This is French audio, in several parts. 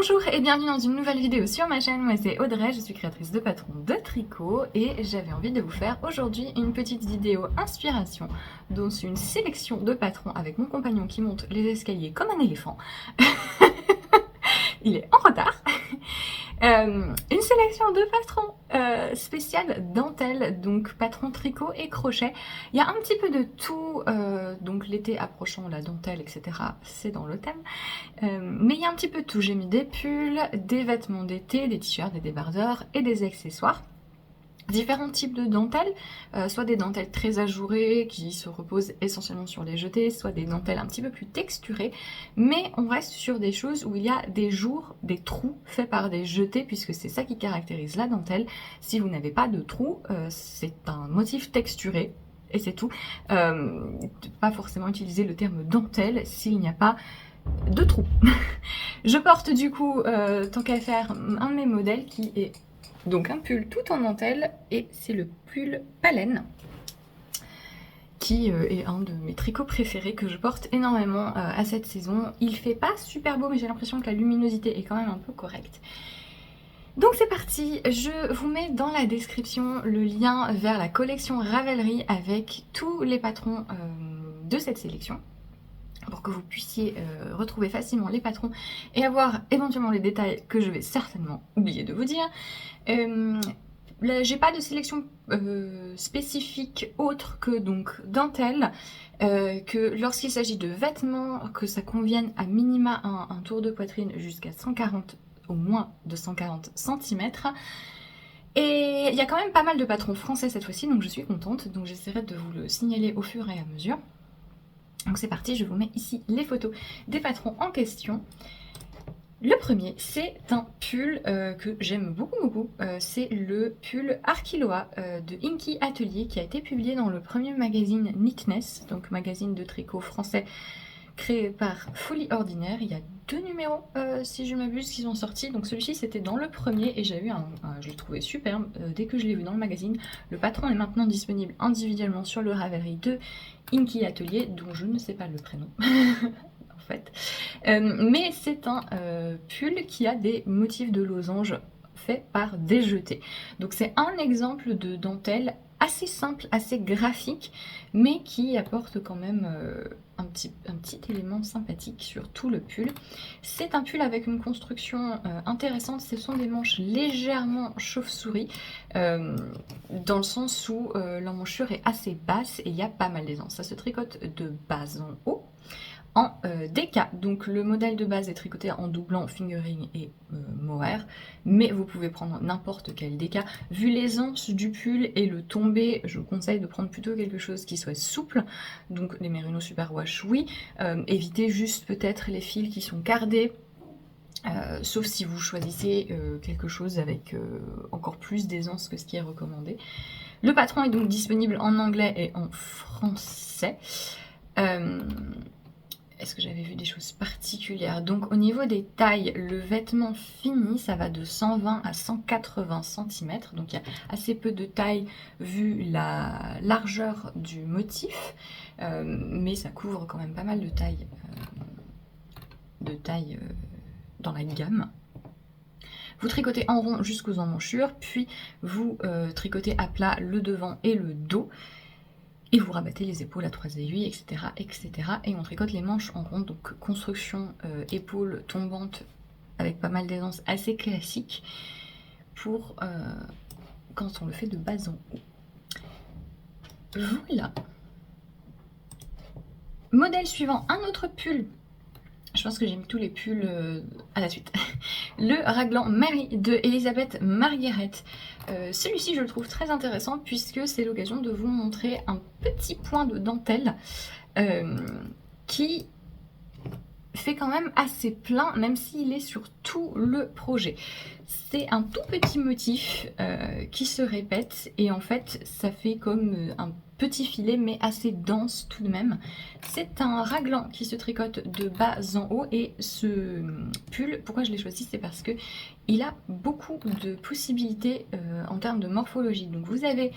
Bonjour et bienvenue dans une nouvelle vidéo sur ma chaîne. Moi c'est Audrey, je suis créatrice de patrons de tricot et j'avais envie de vous faire aujourd'hui une petite vidéo inspiration dont une sélection de patrons avec mon compagnon qui monte les escaliers comme un éléphant. Il est en retard. Une sélection de patrons spécial dentelle, donc patron tricot et crochet. Il y a un petit peu de tout, donc l'été approchant, la dentelle, etc. c'est dans le thème. Mais il y a un petit peu de tout. J'ai mis des pulls, des vêtements d'été, des t-shirts, des débardeurs et des accessoires. Différents types de dentelles, soit des dentelles très ajourées qui se reposent essentiellement sur les jetés, soit des dentelles un petit peu plus texturées, mais on reste sur des choses où il y a des jours, des trous faits par des jetés, puisque c'est ça qui caractérise la dentelle. Si vous n'avez pas de trous, c'est un motif texturé, et c'est tout. Pas forcément utiliser le terme dentelle s'il n'y a pas de trous. Je porte du coup, tant qu'à faire, un de mes modèles qui est donc un pull tout en dentelle, et c'est le pull Palaine qui est un de mes tricots préférés que je porte énormément à cette saison. Il fait pas super beau mais j'ai l'impression que la luminosité est quand même un peu correcte. Donc c'est parti, je vous mets dans la description le lien vers la collection Ravelry avec tous les patrons de cette sélection, pour que vous puissiez retrouver facilement les patrons et avoir éventuellement les détails que je vais certainement oublier de vous dire. J'ai pas de sélection spécifique autre que donc dentelle, que lorsqu'il s'agit de vêtements, que ça convienne à minima un tour de poitrine jusqu'à 140, au moins de 140 cm. Et il y a quand même pas mal de patrons français cette fois-ci, donc je suis contente, donc j'essaierai de vous le signaler au fur et à mesure. Donc c'est parti, je vous mets ici les photos des patrons en question. Le premier, c'est un pull que j'aime beaucoup. C'est le pull Arkiloa de Inky Atelier qui a été publié dans le premier magazine Knitness, donc magazine de tricot français créé par Folie Ordinaire. Il y a 2 numéros, si je m'abuse, qui sont sortis. Donc celui-ci, c'était dans le premier et j'ai eu je l'ai trouvé superbe dès que je l'ai vu dans le magazine. Le patron est maintenant disponible individuellement sur le Ravelry de Inky Atelier, dont je ne sais pas le prénom. En fait. Mais c'est un pull qui a des motifs de losange faits par des jetés. Donc c'est un exemple de dentelle assez simple, assez graphique, mais qui apporte quand même un petit élément sympathique sur tout le pull. C'est un pull avec une construction intéressante. Ce sont des manches légèrement chauve-souris, dans le sens où l'emmanchure est assez basse et il y a pas mal d'aisance. Ça se tricote de bas en haut, en déca. Donc le modèle de base est tricoté en doublant, fingering et mohair, mais vous pouvez prendre n'importe quel déca. Vu l'aisance du pull et le tombé, je vous conseille de prendre plutôt quelque chose qui soit souple, donc les Merino Superwash, oui. Évitez juste peut-être les fils qui sont cardés, sauf si vous choisissez quelque chose avec encore plus d'aisance que ce qui est recommandé. Le patron est donc disponible en anglais et en français. Est-ce que j'avais vu des choses particulières? Donc au niveau des tailles, le vêtement fini, ça va de 120 à 180 cm. Donc il y a assez peu de taille vu la largeur du motif. Mais ça couvre quand même pas mal de taille, dans la gamme. Vous tricotez en rond jusqu'aux emmanchures, puis vous tricotez à plat le devant et le dos. Et vous rabattez les épaules à 3 aiguilles, etc., etc. Et on tricote les manches en rond, donc construction épaules tombantes avec pas mal d'aisance, assez classique pour quand on le fait de bas en haut. Voilà. Modèle suivant, un autre pull. Je pense que j'ai mis tous les pulls à la suite. Le raglan Mary de Elisabeth Marguerret. Celui-ci, je le trouve très intéressant puisque c'est l'occasion de vous montrer un petit point de dentelle qui fait quand même assez plein, même s'il est sur tout le projet. C'est un tout petit motif qui se répète et en fait, ça fait comme un petit filet mais assez dense tout de même. C'est un raglan qui se tricote de bas en haut et ce pull, pourquoi je l'ai choisi, c'est parce que il a beaucoup de possibilités en termes de morphologie. Donc vous avez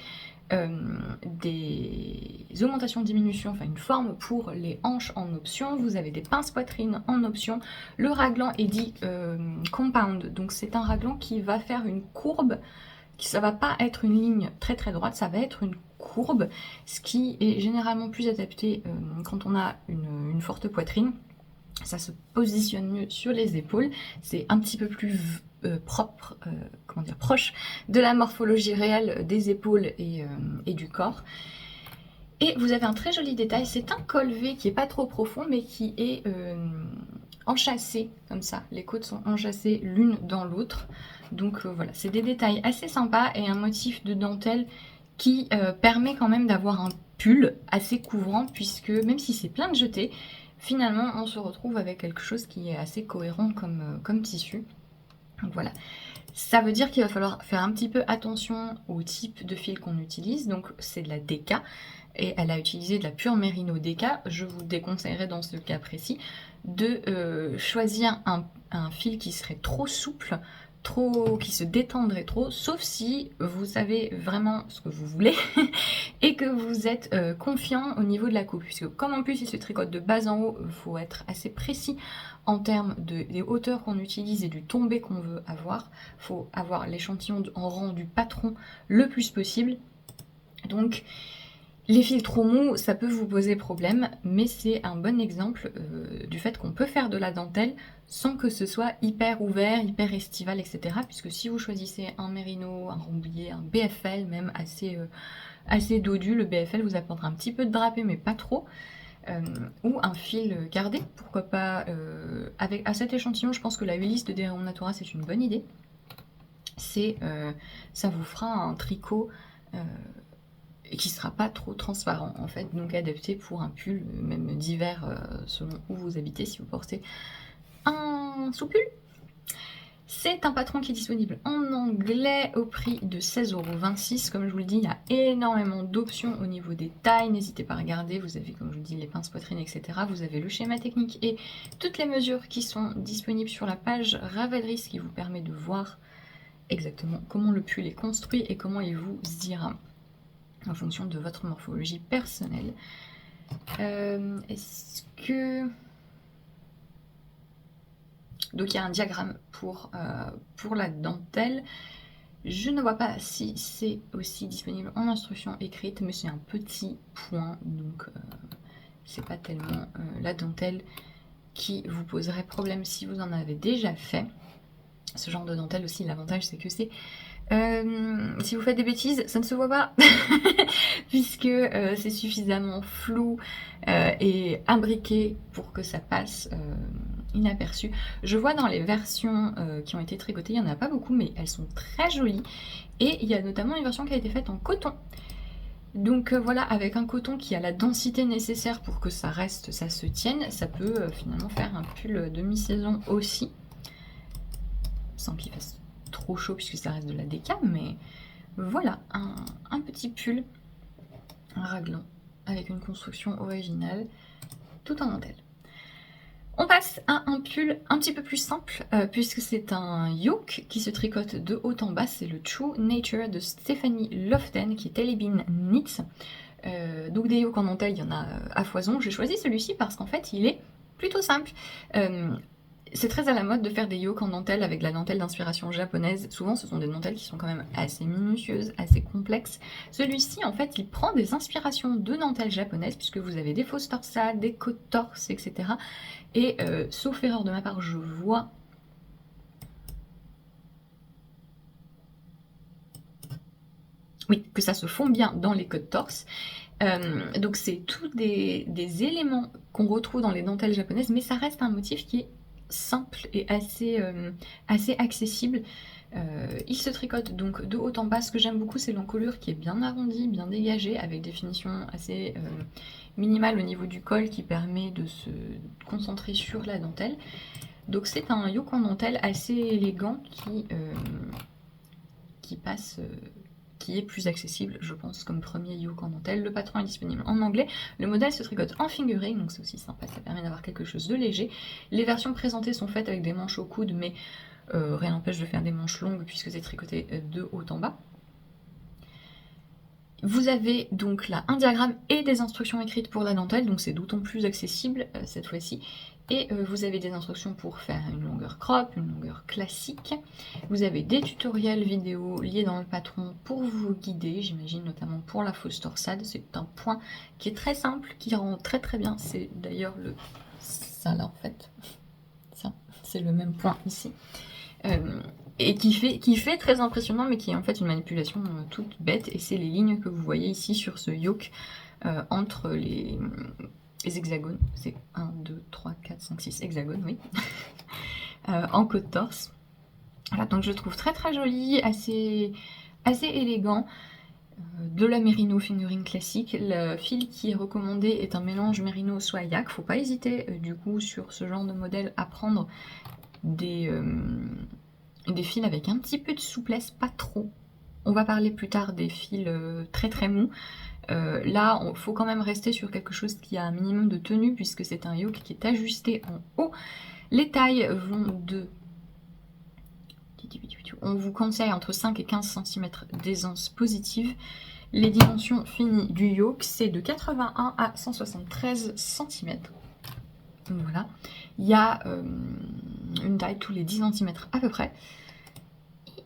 des augmentations, diminutions, enfin une forme pour les hanches en option, vous avez des pinces poitrine en option. Le raglan est dit compound, donc c'est un raglan qui va faire une courbe, ça va pas être une ligne très très droite, ça va être une courbe, ce qui est généralement plus adapté quand on a une forte poitrine. Ça se positionne mieux sur les épaules, c'est un petit peu plus propre, comment dire, proche de la morphologie réelle des épaules et du corps. Et vous avez un très joli détail, c'est un col V qui est pas trop profond mais qui est enchâssé comme ça. Les côtes sont enchâssées l'une dans l'autre. Donc voilà, c'est des détails assez sympas et un motif de dentelle qui permet quand même d'avoir un pull assez couvrant, puisque même si c'est plein de jetés, finalement on se retrouve avec quelque chose qui est assez cohérent comme tissu. Donc voilà. Ça veut dire qu'il va falloir faire un petit peu attention au type de fil qu'on utilise. Donc c'est de la DK et elle a utilisé de la pure Merino DK. Je vous déconseillerais dans ce cas précis de choisir un fil qui serait trop souple, qui se détendrait trop, sauf si vous savez vraiment ce que vous voulez et que vous êtes confiant au niveau de la coupe, puisque comme en plus il se tricote de bas en haut, il faut être assez précis en termes des hauteurs qu'on utilise et du tombé qu'on veut avoir. Il faut avoir l'échantillon en rang du patron le plus possible. Donc les fils trop mous, ça peut vous poser problème, mais c'est un bon exemple du fait qu'on peut faire de la dentelle sans que ce soit hyper ouvert, hyper estival, etc. Puisque si vous choisissez un Merino, un Rambouillet, un BFL, même assez dodu, le BFL vous apportera un petit peu de drapé, mais pas trop. Ou un fil gardé, pourquoi pas. À cet échantillon, je pense que la Ulysse de Dereon Natura, c'est une bonne idée. Ça vous fera un tricot qui sera pas trop transparent en fait, donc adapté pour un pull même d'hiver selon où vous habitez, si vous portez un sous-pull. C'est un patron qui est disponible en anglais au prix de 16,26 €. Comme je vous le dis, il y a énormément d'options au niveau des tailles, n'hésitez pas à regarder, vous avez comme je vous le dis les pinces poitrine, etc. Vous avez le schéma technique et toutes les mesures qui sont disponibles sur la page Ravelry, ce qui vous permet de voir exactement comment le pull est construit et comment il vous ira en fonction de votre morphologie personnelle. Est-ce que... Donc il y a un diagramme pour la dentelle. Je ne vois pas si c'est aussi disponible en instruction écrite, mais c'est un petit point, donc c'est pas tellement la dentelle qui vous poserait problème si vous en avez déjà fait. Ce genre de dentelle aussi, l'avantage c'est que c'est... si vous faites des bêtises, ça ne se voit pas, puisque c'est suffisamment flou et imbriqué pour que ça passe inaperçu. Je vois dans les versions qui ont été tricotées, il n'y en a pas beaucoup, mais elles sont très jolies. Et il y a notamment une version qui a été faite en coton. Donc voilà, avec un coton qui a la densité nécessaire pour que ça reste, ça se tienne, ça peut finalement faire un pull demi-saison aussi, sans qu'il fasse trop chaud puisque ça reste de la DK, mais voilà, un petit pull, un raglan avec une construction originale, tout en dentelle. On passe à un pull un petit peu plus simple, puisque c'est un yoke qui se tricote de haut en bas, c'est le True Nature de Stephanie Loften, qui est Telebin Knits. Donc des yokes en dentelle, il y en a à foison. J'ai choisi celui-ci parce qu'en fait, il est plutôt simple. C'est très à la mode de faire des yokes en dentelle avec de la dentelle d'inspiration japonaise. Souvent, ce sont des dentelles qui sont quand même assez minutieuses, assez complexes. Celui-ci, en fait, il prend des inspirations de dentelle japonaise, puisque vous avez des fausses torsades, des côtes torses, etc. Et sauf erreur de ma part, je vois... Oui, que ça se fond bien dans les côtes torses. Donc c'est tous des éléments qu'on retrouve dans les dentelles japonaises, mais ça reste un motif qui est simple et assez accessible. Il se tricote donc de haut en bas. Ce que j'aime beaucoup, c'est l'encolure qui est bien arrondie, bien dégagée, avec des finitions assez minimales au niveau du col qui permet de se concentrer sur la dentelle. Donc c'est un yoke en dentelle assez élégant qui passe qui est plus accessible, je pense, comme premier yoke en dentelle. Le patron est disponible en anglais, le modèle se tricote en fingering, donc c'est aussi sympa, ça permet d'avoir quelque chose de léger. Les versions présentées sont faites avec des manches au coude, mais rien n'empêche de faire des manches longues puisque c'est tricoté de haut en bas. Vous avez donc là un diagramme et des instructions écrites pour la dentelle, donc c'est d'autant plus accessible cette fois-ci. Et vous avez des instructions pour faire une longueur crop, une longueur classique. Vous avez des tutoriels vidéo liés dans le patron pour vous guider, j'imagine notamment pour la fausse torsade. C'est un point qui est très simple, qui rend très très bien. C'est d'ailleurs ça là en fait. Ça, c'est le même point ici. Et qui fait très impressionnant, mais qui est en fait une manipulation toute bête, et c'est les lignes que vous voyez ici sur ce yoke entre les hexagones, c'est 1, 2, 3, 4, 5, 6 hexagones, oui, en côte-torse. Voilà, donc je le trouve très très joli, assez élégant, de la Merino fingering classique. Le fil qui est recommandé est un mélange Merino Soillac, faut pas hésiter du coup sur ce genre de modèle à prendre des fils avec un petit peu de souplesse, pas trop. On va parler plus tard des fils très très mous. Là, il faut quand même rester sur quelque chose qui a un minimum de tenue puisque c'est un yoke qui est ajusté en haut. Les tailles vont de... On vous conseille entre 5 et 15 cm d'aisance positive. Les dimensions finies du yoke, c'est de 81 à 173 cm. Voilà. Il y a une taille tous les 10 cm à peu près. Et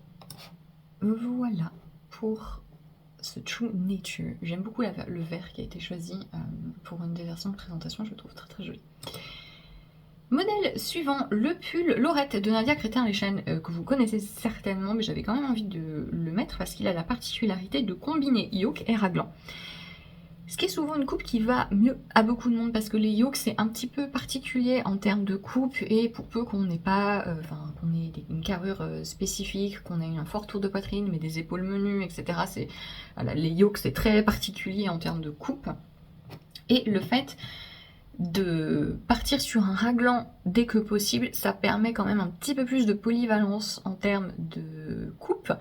voilà pour ce True Nature. J'aime beaucoup le vert qui a été choisi pour une des versions de présentation, je le trouve très très joli. Modèle suivant, le pull Lorette de Nadia Crétin-Léchenne, que vous connaissez certainement, mais j'avais quand même envie de le mettre parce qu'il a la particularité de combiner yoke et raglan. Ce qui est souvent une coupe qui va mieux à beaucoup de monde parce que les yokes c'est un petit peu particulier en termes de coupe, et pour peu qu'on n'ait pas, qu'on ait une carrure spécifique, qu'on ait un fort tour de poitrine mais des épaules menues, etc. Voilà, les yokes c'est très particulier en termes de coupe, et le fait de partir sur un raglan dès que possible, ça permet quand même un petit peu plus de polyvalence en termes de coupe.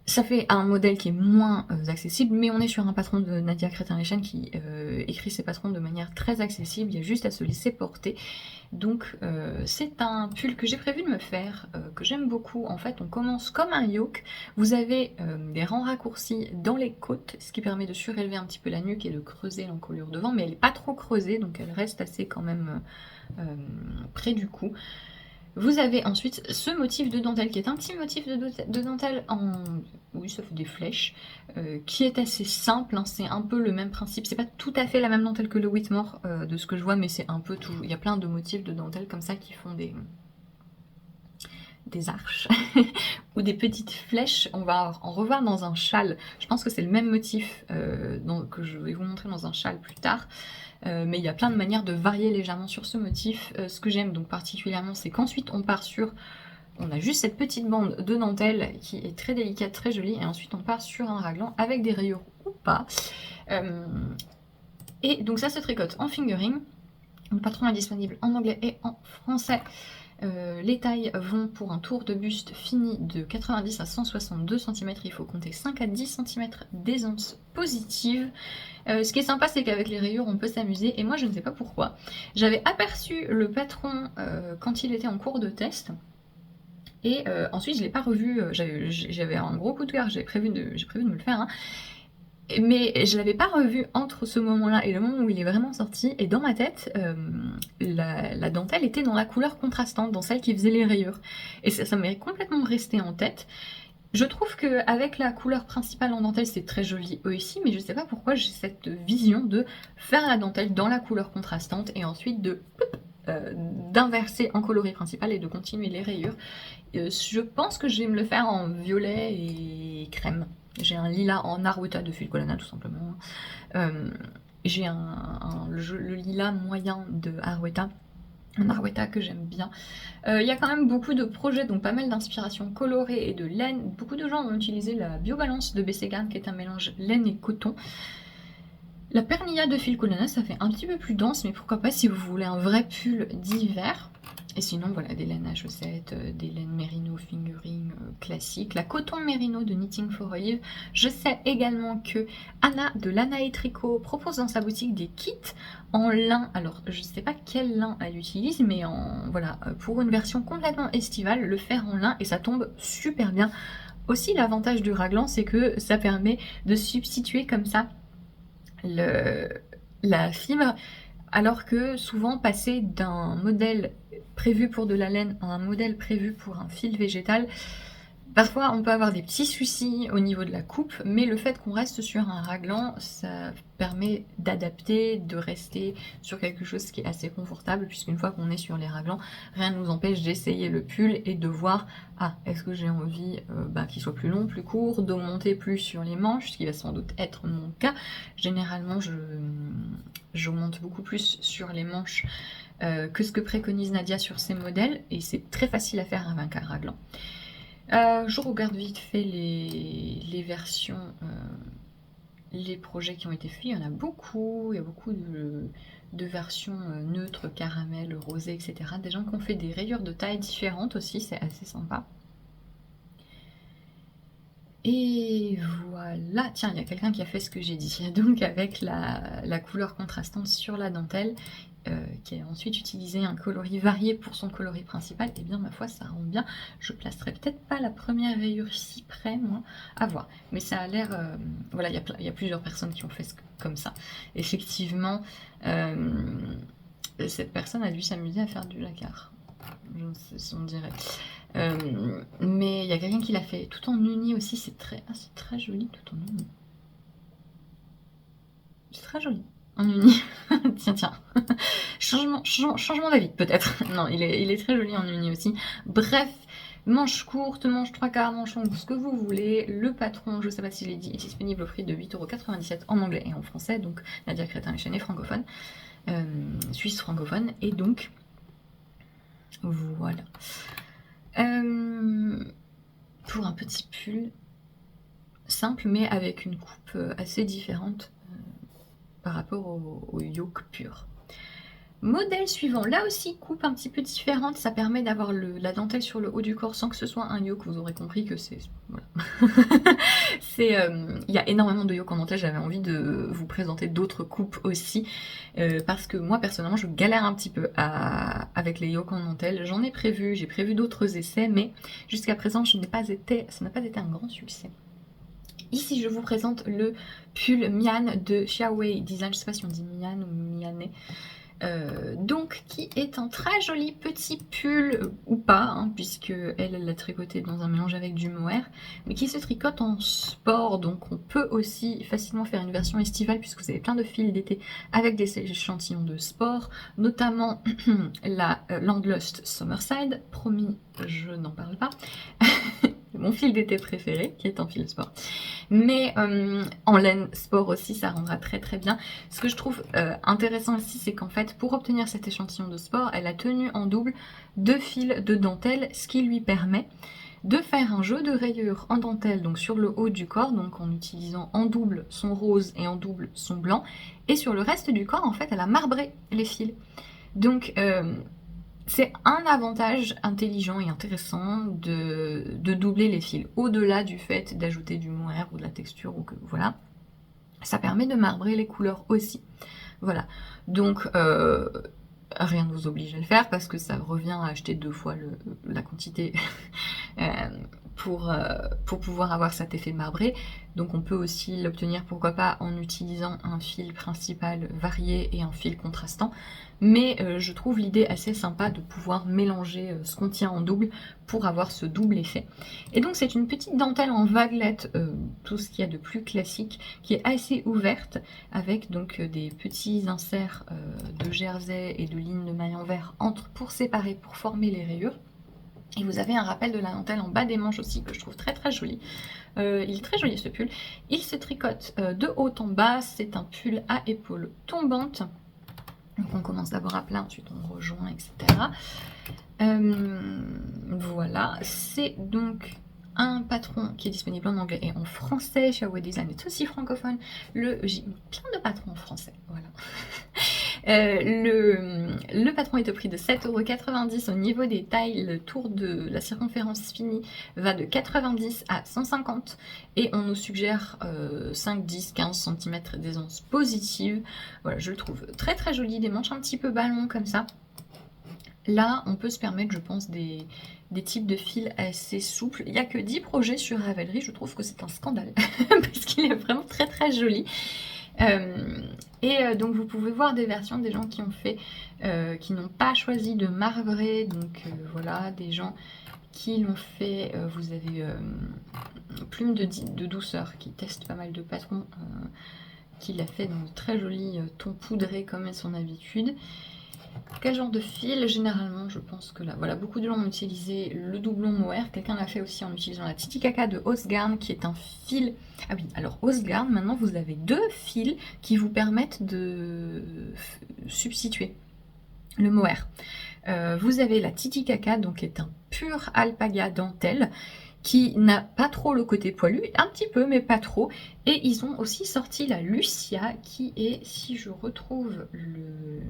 Ça fait un modèle qui est moins accessible, mais on est sur un patron de Nadia Crétin-Léchenne qui écrit ses patrons de manière très accessible, il y a juste à se laisser porter. Donc c'est un pull que j'ai prévu de me faire, que j'aime beaucoup. En fait, on commence comme un yoke, vous avez des rangs raccourcis dans les côtes, ce qui permet de surélever un petit peu la nuque et de creuser l'encolure devant, mais elle n'est pas trop creusée, donc elle reste assez quand même près du cou. Vous avez ensuite ce motif de dentelle qui est un petit motif de dentelle en... Oui, ça fait des flèches, qui est assez simple, hein, c'est un peu le même principe. C'est pas tout à fait la même dentelle que le Whitmore de ce que je vois, mais c'est un peu tout. Il y a plein de motifs de dentelle comme ça qui font des arches ou des petites flèches. On va en revoir dans un châle. Je pense que c'est le même motif que je vais vous montrer dans un châle plus tard. Mais il y a plein de manières de varier légèrement sur ce motif. Ce que j'aime donc particulièrement, c'est qu'ensuite on part sur... On a juste cette petite bande de dentelle qui est très délicate, très jolie, et ensuite on part sur un raglan avec des rayures ou pas. Et donc ça se tricote en fingering. Le patron est disponible en anglais et en français. Les tailles vont pour un tour de buste fini de 90 à 162 cm, il faut compter 5 à 10 cm d'aisance positive. Ce qui est sympa, c'est qu'avec les rayures on peut s'amuser, et moi je ne sais pas pourquoi. J'avais aperçu le patron quand il était en cours de test, et ensuite je ne l'ai pas revu, j'avais un gros coup de cœur, j'ai prévu de me le faire, hein. Mais je l'avais pas revu entre ce moment-là et le moment où il est vraiment sorti, et dans ma tête, la dentelle était dans la couleur contrastante, dans celle qui faisait les rayures. Et ça m'est complètement resté en tête. Je trouve qu'avec la couleur principale en dentelle, c'est très joli aussi, mais je sais pas pourquoi j'ai cette vision de faire la dentelle dans la couleur contrastante, et ensuite d'inverser en coloris principal et de continuer les rayures. Je pense que je vais me le faire en violet et crème. J'ai un lilas en Arwetta de Filcolana tout simplement. J'ai le lilas moyen de Arwetta, un Arwetta que j'aime bien. Il y a quand même beaucoup de projets, donc pas mal d'inspiration colorée et de laine. Beaucoup de gens ont utilisé la Biobalance de Bessegarn qui est un mélange laine et coton. La Pernilla de Filcolana, ça fait un petit peu plus dense, mais pourquoi pas si vous voulez un vrai pull d'hiver. Et sinon, voilà, des laines à chaussettes, des laines Merino fingering classique, la coton merino de Knitting for Olive. Je sais également que Anna de Lana et Tricot propose dans sa boutique des kits en lin. Alors je ne sais pas quel lin elle utilise, mais voilà, pour une version complètement estivale, le faire en lin et ça tombe super bien. Aussi l'avantage du raglan, c'est que ça permet de substituer comme ça la fibre, alors que souvent passer d'un modèle prévu pour de la laine à un modèle prévu pour un fil végétal, parfois on peut avoir des petits soucis au niveau de la coupe, mais le fait qu'on reste sur un raglan, ça permet d'adapter, de rester sur quelque chose qui est assez confortable, puisqu'une fois qu'on est sur les raglans, rien ne nous empêche d'essayer le pull et de voir, ah, est-ce que j'ai envie qu'il soit plus long, plus court, d'augmenter plus sur les manches, ce qui va sans doute être mon cas. Généralement, j'augmente beaucoup plus sur les manches que ce que préconise Nadia sur ses modèles, et c'est très facile à faire avec un raglan. Je regarde vite fait les versions, les projets qui ont été faits. Il y en a beaucoup, il y a beaucoup de versions neutres, caramel, rosé, etc. Des gens qui ont fait des rayures de taille différentes aussi, c'est assez sympa. Et voilà, tiens, il y a quelqu'un qui a fait ce que j'ai dit, donc avec la couleur contrastante sur la dentelle, qui a ensuite utilisé un coloris varié pour son coloris principal, et bien ma foi ça rend bien. Je placerai peut-être pas la première rayure si près, moi, à voir, mais ça a l'air, voilà, il y a plusieurs personnes qui ont fait comme ça. Effectivement, cette personne a dû s'amuser à faire du lacquer, on dirait. Mais il y a quelqu'un qui l'a fait tout en uni aussi, c'est très joli tout en uni. C'est très joli en uni. tiens. Changement d'avis peut-être. Non, il est très joli en uni aussi. Bref, manche courte, manche 3/4, manche longue, ce que vous voulez. Le patron, je sais pas si je l'ai dit, est disponible au prix de 8,97 € en anglais et en français. Donc Nadia Crétin, les chaînes francophone, suisse francophone. Et donc, voilà. Pour un petit pull simple mais avec une coupe assez différente par rapport au yoke pur. Modèle suivant, là aussi coupe un petit peu différente, ça permet d'avoir la dentelle sur le haut du corps sans que ce soit un yoke. Vous aurez compris que c'est... Voilà. Il y a énormément de yoke en dentelle, j'avais envie de vous présenter d'autres coupes aussi, parce que moi personnellement je galère un petit peu avec les yoke en dentelle. J'en ai prévu, j'ai prévu d'autres essais, mais jusqu'à présent ça n'a pas été un grand succès. Ici je vous présente le pull Mian de Xiaowei Design, je sais pas si on dit Mian ou Miané. Donc qui est un très joli petit pull, ou pas, hein, puisque elle l'a tricoté dans un mélange avec du mohair, mais qui se tricote en sport, donc on peut aussi facilement faire une version estivale puisque vous avez plein de fils d'été avec des échantillons de sport, notamment la Landlust Summerside, promis je n'en parle pas, mon fil d'été préféré qui est en fil sport, mais en laine sport aussi ça rendra très très bien. Ce que je trouve intéressant ici, c'est qu'en fait pour obtenir cet échantillon de sport, elle a tenu en double 2 fils de dentelle, ce qui lui permet de faire un jeu de rayures en dentelle, donc sur le haut du corps, donc en utilisant en double son rose et en double son blanc, et sur le reste du corps en fait elle a marbré les fils. Donc c'est un avantage intelligent et intéressant de doubler les fils, au-delà du fait d'ajouter du mohair ou de la texture, ou que voilà, ça permet de marbrer les couleurs aussi. Voilà, donc rien ne vous oblige à le faire parce que ça revient à acheter 2 fois la quantité pour pouvoir avoir cet effet marbré. Donc on peut aussi l'obtenir, pourquoi pas, en utilisant un fil principal varié et un fil contrastant. Mais je trouve l'idée assez sympa de pouvoir mélanger ce qu'on tient en double pour avoir ce double effet. Et donc c'est une petite dentelle en vaguelette, tout ce qu'il y a de plus classique, qui est assez ouverte, avec donc des petits inserts de jersey et de lignes de maille en vert pour séparer, pour former les rayures. Et vous avez un rappel de la dentelle en bas des manches aussi que je trouve très très joli. Il est très joli ce pull. Il se tricote de haut en bas. C'est un pull à épaules tombantes. Donc on commence d'abord à plat, ensuite on rejoint, etc. Voilà, c'est donc un patron qui est disponible en anglais et en français. Xiaowei Design est aussi francophone. J'ai plein de patrons en français, voilà. Le patron est au prix de 7,90 € au niveau des tailles. Le tour de la circonférence finie va de 90 à 150 et on nous suggère 5, 10, 15 cm d'aisance positive. Voilà, je le trouve très très joli, des manches un petit peu ballon comme ça. Là, on peut se permettre, je pense, des types de fils assez souples. Il n'y a que 10 projets sur Ravelry, je trouve que c'est un scandale, parce qu'il est vraiment très très joli. Donc vous pouvez voir des versions des gens qui ont fait, qui n'ont pas choisi de marbrer, donc voilà, des gens qui l'ont fait. Vous avez Plume de douceur qui teste pas mal de patrons, qui l'a fait dans de très jolis tons poudrés comme à son habitude. Quel genre de fil? Généralement, je pense que là, voilà, beaucoup de gens ont utilisé le doublon mohair. Quelqu'un l'a fait aussi en utilisant la Titicaca de Osgarn, qui est un fil. Ah oui, alors Osgarn, maintenant vous avez 2 fils qui vous permettent de substituer le mohair. Vous avez la Titicaca, donc qui est un pur alpaga dentelle, qui n'a pas trop le côté poilu, un petit peu mais pas trop. Et ils ont aussi sorti la Lucia, qui est, si je retrouve le...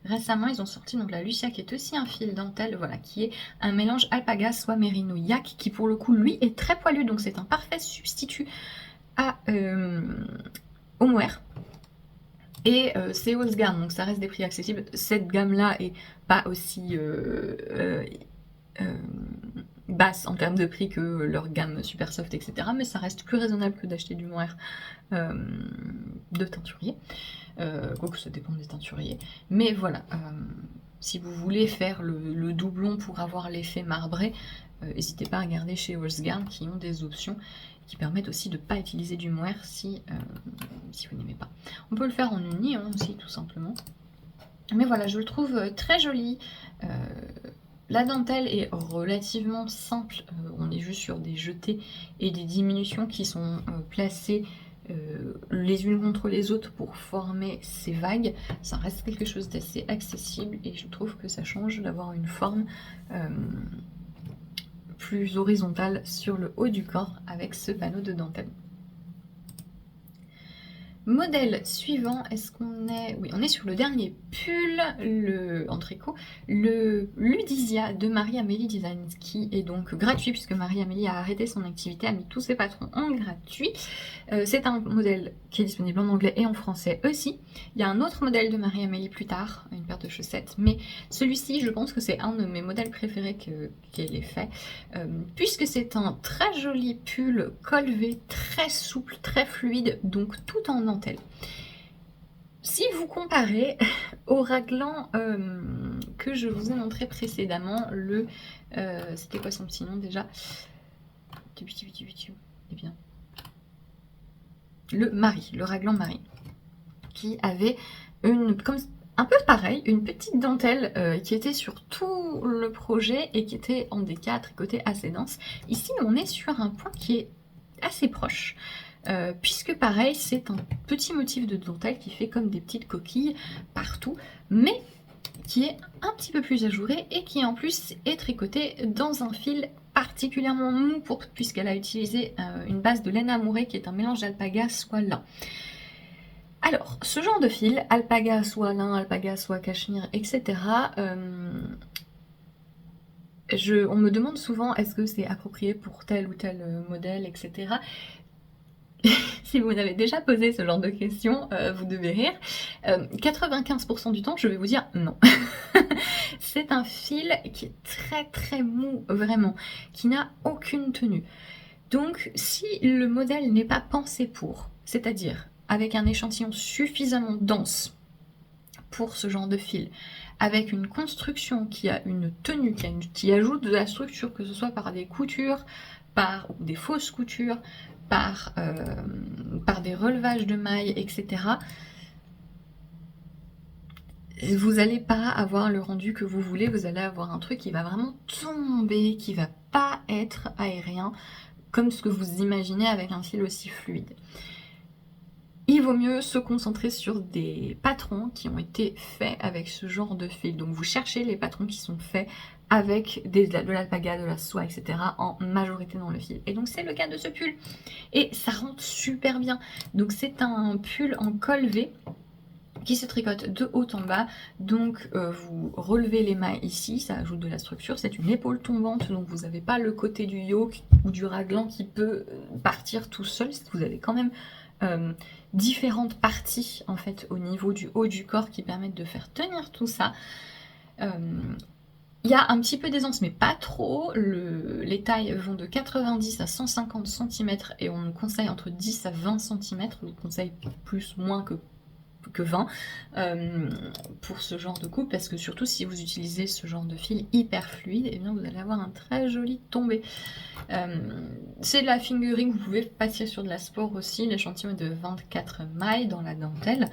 Récemment, ils ont sorti donc la Lucia, qui est aussi un fil dentelle, voilà, qui est un mélange alpaga soie mérino yak, qui pour le coup, lui, est très poilu, donc c'est un parfait substitut au mohair. Et c'est Osgarn, donc ça reste des prix accessibles. Cette gamme-là est pas aussi basse en termes de prix que leur gamme super soft, etc. Mais ça reste plus raisonnable que d'acheter du mohair de teinturier. Quoique ça dépend des teinturiers. Mais voilà, si vous voulez faire le doublon pour avoir l'effet marbré, n'hésitez pas à regarder chez Osgarn qui ont des options qui permettent aussi de ne pas utiliser du mohair si vous n'aimez pas. On peut le faire en uni aussi, tout simplement. Mais voilà, je le trouve très joli. La dentelle est relativement simple. On est juste sur des jetés et des diminutions qui sont placées les unes contre les autres pour former ces vagues. Ça reste quelque chose d'assez accessible et je trouve que ça change d'avoir une forme plus horizontale sur le haut du corps avec ce panneau de dentelle. Modèle suivant, est-ce qu'on est... Oui, on est sur le dernier pull, en tricot, le Ludisia de Marie-Amélie Designs, qui est donc gratuit, puisque Marie-Amélie a arrêté son activité, a mis tous ses patrons en gratuit. C'est un modèle qui est disponible en anglais et en français aussi. Il y a un autre modèle de Marie-Amélie plus tard, une paire de chaussettes, mais celui-ci, je pense que c'est un de mes modèles préférés qu'elle ait fait, puisque c'est un très joli pull col V, très souple, très fluide, donc tout en dentelle. Si vous comparez au raglan que je vous ai montré précédemment, c'était quoi son petit nom déjà? Eh bien, le Marie, le raglan Marie, qui avait un peu pareil, une petite dentelle qui était sur tout le projet et qui était en D4, tricoté assez dense. Ici, on est sur un point qui est assez proche. Puisque pareil, c'est un petit motif de dentelle qui fait comme des petites coquilles partout, mais qui est un petit peu plus ajouré et qui en plus est tricoté dans un fil particulièrement mou puisqu'elle a utilisé une base de laine amourée qui est un mélange d'alpaga soie lin. Alors, ce genre de fil, alpaga soie lin, alpaga soie cachemire, etc., on me demande souvent est-ce que c'est approprié pour tel ou tel modèle, etc. Si vous avez déjà posé ce genre de questions, vous devez rire. 95% du temps, je vais vous dire non. C'est un fil qui est très très mou, vraiment, qui n'a aucune tenue. Donc, si le modèle n'est pas pensé pour, c'est-à-dire avec un échantillon suffisamment dense pour ce genre de fil, avec une construction qui a une tenue, qui ajoute de la structure, que ce soit par des coutures, ou des fausses coutures, par des relevages de mailles, etc., vous n'allez pas avoir le rendu que vous voulez, vous allez avoir un truc qui va vraiment tomber, qui va pas être aérien, comme ce que vous imaginez avec un fil aussi fluide. il vaut mieux se concentrer sur des patrons qui ont été faits avec ce genre de fil. Donc vous cherchez les patrons qui sont faits avec de l'alpaga, de la soie, etc. en majorité dans le fil. Et donc c'est le cas de ce pull. Et ça rentre super bien. Donc c'est un pull en col V qui se tricote de haut en bas. Donc vous relevez les mailles ici, ça ajoute de la structure. C'est une épaule tombante, donc vous n'avez pas le côté du yoke ou du raglan qui peut partir tout seul. Vous avez quand même différentes parties en fait au niveau du haut du corps qui permettent de faire tenir tout ça. Il y a un petit peu d'aisance, mais pas trop. Les tailles vont de 90 à 150 cm et on nous conseille entre 10 à 20 cm. Je vous conseille plus, moins que 20 pour ce genre de coupe, parce que surtout si vous utilisez ce genre de fil hyper fluide, et bien vous allez avoir un très joli tombé. C'est de la fingering, vous pouvez passer sur de la sport aussi. L'échantillon est de 24 mailles dans la dentelle.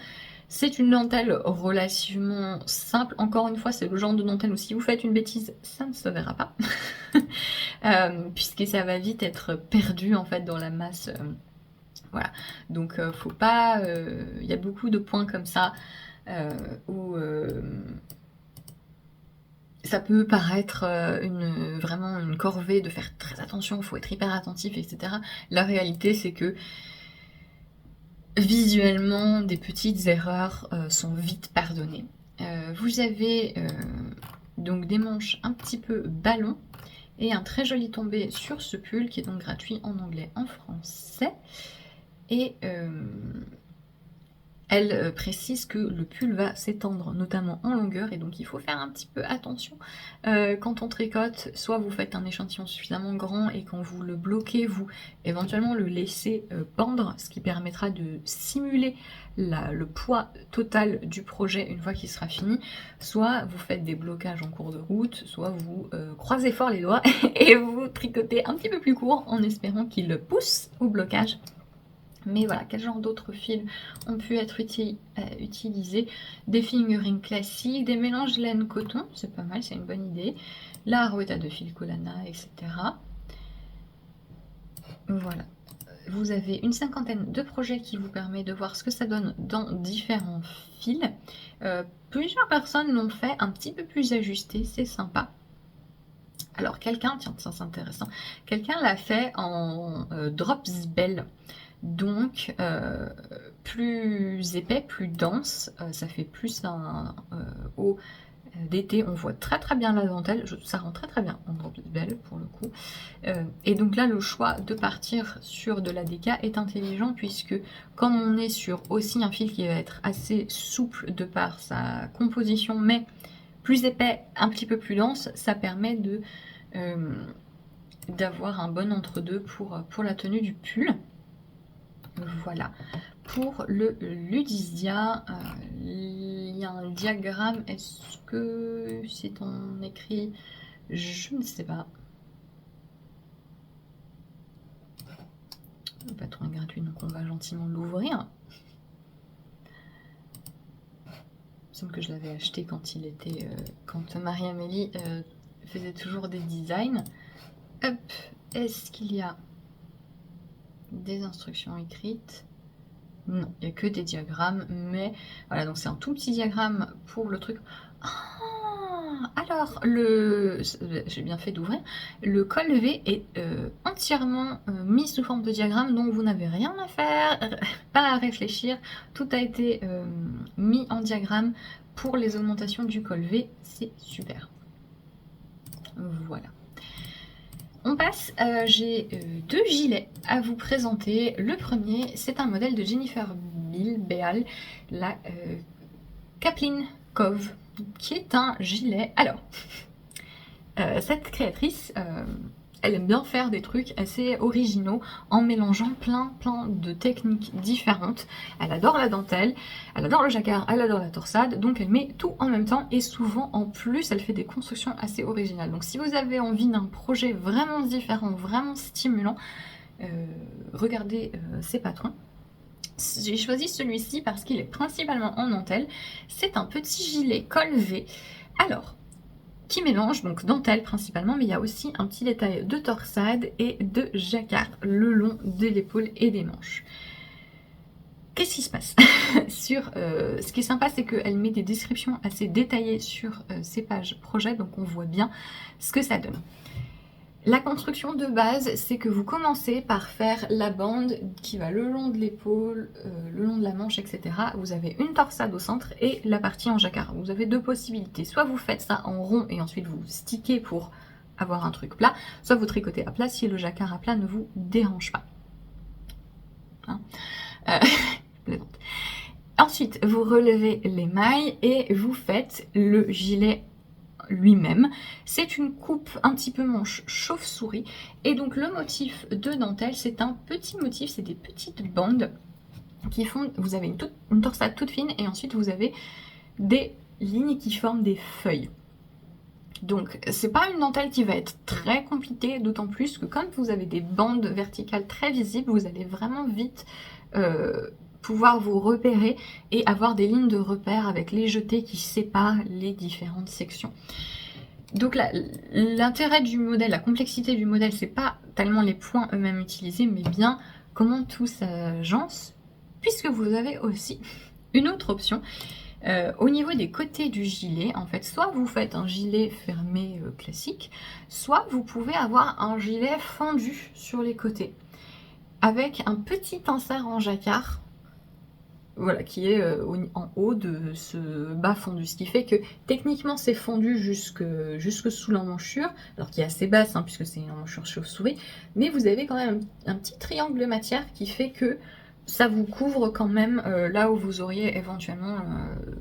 C'est une dentelle relativement simple. Encore une fois, c'est le genre de dentelle où si vous faites une bêtise, ça ne se verra pas. Puisque ça va vite être perdu en fait dans la masse. Voilà. Donc faut pas... Il y a beaucoup de points comme ça où ça peut paraître vraiment une corvée de faire très attention, il faut être hyper attentif, etc. La réalité, c'est que visuellement, des petites erreurs sont vite pardonnées. Vous avez donc des manches un petit peu ballon et un très joli tombé sur ce pull qui est donc gratuit en anglais, en français. Et elle précise que le pull va s'étendre notamment en longueur et donc il faut faire un petit peu attention quand on tricote. Soit vous faites un échantillon suffisamment grand et quand vous le bloquez, vous éventuellement le laissez pendre, ce qui permettra de simuler le poids total du projet une fois qu'il sera fini. Soit vous faites des blocages en cours de route, soit vous croisez fort les doigts et vous tricotez un petit peu plus court en espérant qu'il pousse au blocage. Mais voilà, quel genre d'autres fils ont pu être utilisés? Des fingering classiques, des mélanges laine-coton, c'est pas mal, c'est une bonne idée. La Arwetta de fil Colana, etc. Voilà. Vous avez une cinquantaine de projets qui vous permet de voir ce que ça donne dans différents fils. Plusieurs personnes l'ont fait un petit peu plus ajusté, c'est sympa. Alors quelqu'un, tiens, ça c'est intéressant, quelqu'un l'a fait en drops bell. Donc plus épais, plus dense, ça fait plus un haut d'été. On voit très très bien la dentelle, ça rend très très bien en drop bell pour le coup. Et donc là le choix de partir sur de la DK est intelligent, puisque comme on est sur aussi un fil qui va être assez souple de par sa composition, mais plus épais, un petit peu plus dense, ça permet de d'avoir un bon entre-deux pour la tenue du pull. Voilà, pour le Ludisia, il y a un diagramme, est-ce que c'est en écrit? Je ne sais pas. Le patron est gratuit, donc on va gentiment l'ouvrir. Il me semble que je l'avais acheté quand il était, quand Marie-Amélie faisait toujours des designs. Hop, est-ce qu'il y a des instructions écrites? Non, il n'y a que des diagrammes, mais voilà, donc c'est un tout petit diagramme pour le truc. Alors, j'ai bien fait d'ouvrir, le col V est entièrement mis sous forme de diagramme, donc vous n'avez rien à faire, pas à réfléchir, tout a été mis en diagramme pour les augmentations du col V, c'est super. Voilà. On passe, j'ai deux gilets à vous présenter. Le premier, c'est un modèle de Jennifer Beal, la Kaplan Cove, qui est un gilet. Alors, cette créatrice, elle aime bien faire des trucs assez originaux en mélangeant plein de techniques différentes. Elle adore la dentelle, elle adore le jacquard, elle adore la torsade, donc elle met tout en même temps et souvent en plus elle fait des constructions assez originales. Donc si vous avez envie d'un projet vraiment différent, vraiment stimulant, regardez ces patrons. J'ai choisi celui-ci parce qu'il est principalement en dentelle. C'est un petit gilet col V. Alors, qui mélange donc dentelle principalement, mais il y a aussi un petit détail de torsade et de jacquard le long de l'épaule et des manches. qu'est-ce qui se passe ce qui est sympa, c'est qu'elle met des descriptions assez détaillées sur ses pages projet, donc on voit bien ce que ça donne. La construction de base, c'est que vous commencez par faire la bande qui va le long de l'épaule, le long de la manche, etc. Vous avez une torsade au centre et la partie en jacquard. Vous avez deux possibilités. Soit vous faites ça en rond et ensuite vous stickez pour avoir un truc plat, soit vous tricotez à plat si le jacquard à plat ne vous dérange pas. Hein plaisante. Ensuite, vous relevez les mailles et vous faites le gilet lui-même. C'est une coupe un petit peu manche chauve-souris et donc le motif de dentelle, c'est un petit motif, c'est des petites bandes qui font, vous avez une torsade toute fine et ensuite vous avez des lignes qui forment des feuilles. Donc c'est pas une dentelle qui va être très compliquée, d'autant plus que comme vous avez des bandes verticales très visibles, vous allez vraiment vite pouvoir vous repérer et avoir des lignes de repère avec les jetés qui séparent les différentes sections. Donc l'intérêt du modèle, la complexité du modèle, c'est pas tellement les points eux-mêmes utilisés, mais bien comment tout s'agence, puisque vous avez aussi une autre option. Au niveau des côtés du gilet, en fait, soit vous faites un gilet fermé classique, soit vous pouvez avoir un gilet fendu sur les côtés, avec un petit insert en jacquard, voilà, qui est en haut de ce bas fondu, ce qui fait que techniquement c'est fondu jusque sous l'emmanchure, alors qui est assez basse hein, puisque c'est une emmanchure chauve-souris, mais vous avez quand même un petit triangle de matière qui fait que ça vous couvre quand même là où vous auriez éventuellement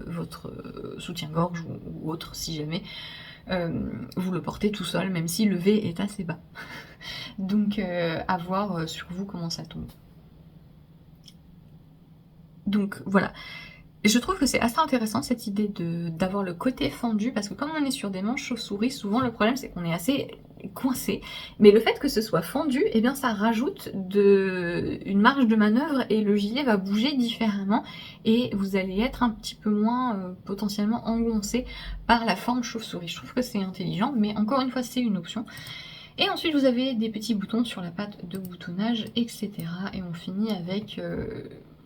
votre soutien-gorge ou autre si jamais vous le portez tout seul, même si le V est assez bas. Donc à voir sur vous comment ça tombe. Donc voilà, je trouve que c'est assez intéressant cette idée d'avoir le côté fendu, parce que comme on est sur des manches chauve-souris, souvent le problème c'est qu'on est assez coincé, mais le fait que ce soit fendu, eh bien ça rajoute une marge de manœuvre et le gilet va bouger différemment et vous allez être un petit peu moins potentiellement engoncé par la forme chauve-souris. Je trouve que c'est intelligent, mais encore une fois c'est une option. Et ensuite vous avez des petits boutons sur la patte de boutonnage, etc. Et on finit avec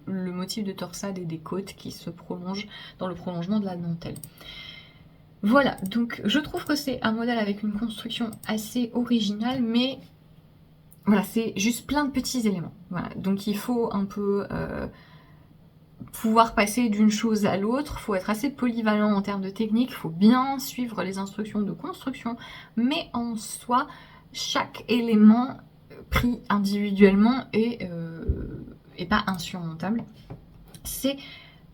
le motif de torsade et des côtes qui se prolongent dans le prolongement de la dentelle. Voilà, donc je trouve que c'est un modèle avec une construction assez originale, mais voilà, c'est juste plein de petits éléments. Voilà, donc il faut un peu pouvoir passer d'une chose à l'autre, il faut être assez polyvalent en termes de technique, il faut bien suivre les instructions de construction, mais en soi, chaque élément pris individuellement est pas insurmontable. C'est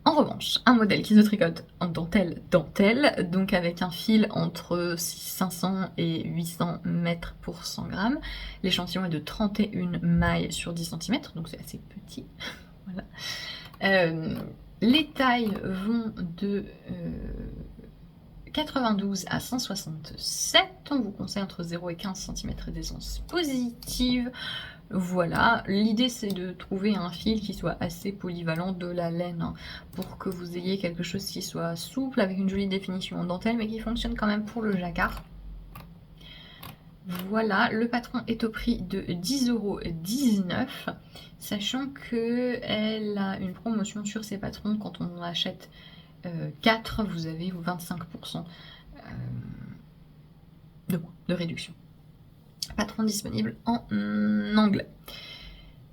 en revanche un modèle qui se tricote en dentelle, donc avec un fil entre 500 et 800 mètres pour 100 grammes. L'échantillon est de 31 mailles sur 10 cm, donc c'est assez petit. Voilà. Les tailles vont de 92 à 167. On vous conseille entre 0 et 15 cm d'aisance positive. Voilà, l'idée c'est de trouver un fil qui soit assez polyvalent, de la laine, hein, pour que vous ayez quelque chose qui soit souple, avec une jolie définition en dentelle, mais qui fonctionne quand même pour le jacquard. Voilà, le patron est au prix de 10,19 €, sachant qu'elle a une promotion sur ses patrons. Quand on en achète 4, vous avez 25% de réduction. Patron disponible en anglais.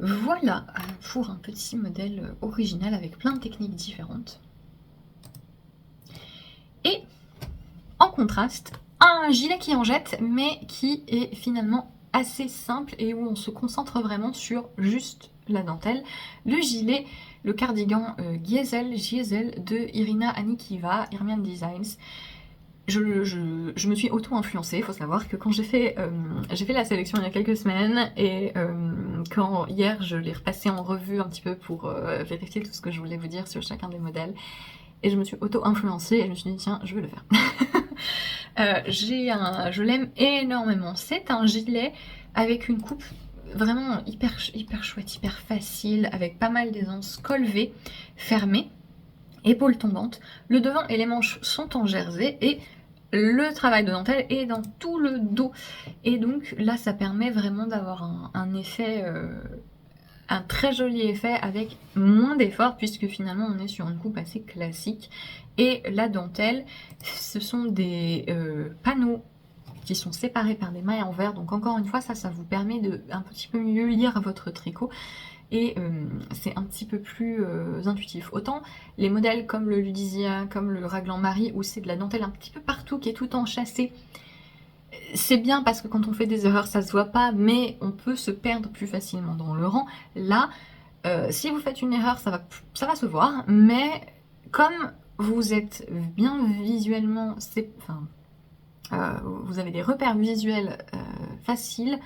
Voilà pour un petit modèle original avec plein de techniques différentes. Et en contraste, un gilet qui en jette, mais qui est finalement assez simple et où on se concentre vraiment sur juste la dentelle. Le gilet, le cardigan Giesel de Irina Anikieva, Irmian Designs. Je me suis auto-influencée. Il faut savoir que quand j'ai fait la sélection il y a quelques semaines et quand hier je l'ai repassé en revue un petit peu pour vérifier tout ce que je voulais vous dire sur chacun des modèles, et je me suis auto-influencée et je me suis dit tiens, je vais le faire. Je l'aime énormément. C'est un gilet avec une coupe vraiment hyper chouette, hyper facile, avec pas mal d'aisance, col V, fermé, épaules tombantes. Le devant et les manches sont en jersey et le travail de dentelle est dans tout le dos. Et donc là, ça permet vraiment d'avoir un effet un très joli effet avec moins d'effort puisque finalement on est sur une coupe assez classique. Et la dentelle, ce sont des panneaux qui sont séparés par des mailles en verre, donc encore une fois ça vous permet de un petit peu mieux lire votre tricot et c'est un petit peu plus intuitif. Autant les modèles comme le Ludisia, comme le Raglan Marie, où c'est de la dentelle un petit peu partout qui est tout enchâssée, c'est bien parce que quand on fait des erreurs ça se voit pas, mais on peut se perdre plus facilement dans le rang. Là, si vous faites une erreur ça va se voir, mais comme vous êtes bien visuellement, vous avez des repères visuels faciles,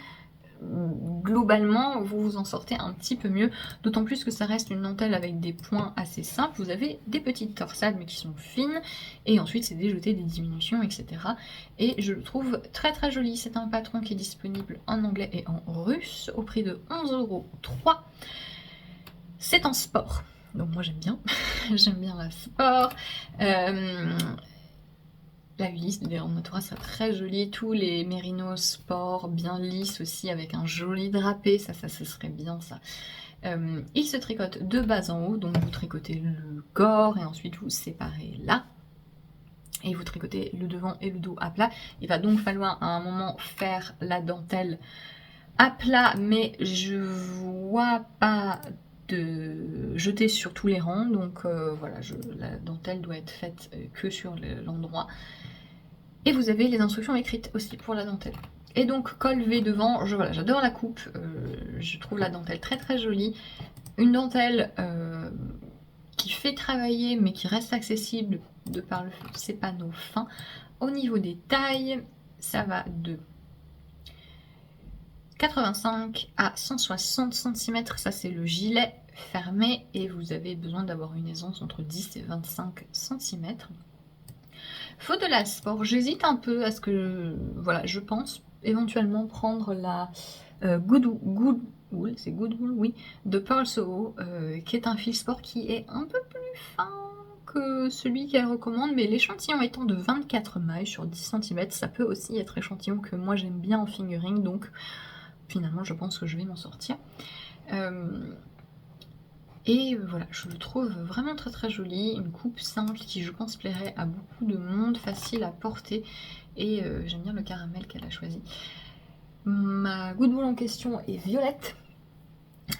globalement vous vous en sortez un petit peu mieux, d'autant plus que ça reste une dentelle avec des points assez simples. Vous avez des petites torsades mais qui sont fines, et ensuite c'est des jetés, des diminutions, etc. Et je le trouve très très joli. C'est un patron qui est disponible en anglais et en russe au prix de 11,03 €. C'est en sport, donc moi j'aime bien, j'aime bien la sport. La Ulysse de Vérone Natura serait très jolie. Tous les mérinos sport bien lisses aussi avec un joli drapé, ça ce serait bien ça. Il se tricote de bas en haut, donc vous tricotez le corps et ensuite vous séparez là. Et vous tricotez le devant et le dos à plat. Il va donc falloir à un moment faire la dentelle à plat, mais je vois pas de jeter sur tous les rangs, donc voilà, la dentelle doit être faite que sur l'endroit. Et vous avez les instructions écrites aussi pour la dentelle. Et donc col V devant, voilà, j'adore la coupe, je trouve la dentelle très très jolie. Une dentelle qui fait travailler mais qui reste accessible de par ses panneaux fins. Au niveau des tailles, ça va de 85 à 160 cm, ça c'est le gilet fermé, et vous avez besoin d'avoir une aisance entre 10 et 25 cm. Faut de la sport, j'hésite un peu à ce que, voilà, je pense éventuellement prendre la Goodwool, c'est Goodwool, oui, de Pearl Soho, qui est un fil sport qui est un peu plus fin que celui qu'elle recommande, mais l'échantillon étant de 24 mailles sur 10 cm, ça peut aussi être l'échantillon que moi j'aime bien en fingering, donc finalement je pense que je vais m'en sortir. Et voilà, je le trouve vraiment très très joli, une coupe simple qui je pense plairait à beaucoup de monde, facile à porter, et j'aime bien le caramel qu'elle a choisi. Ma Goodwool en question est violette,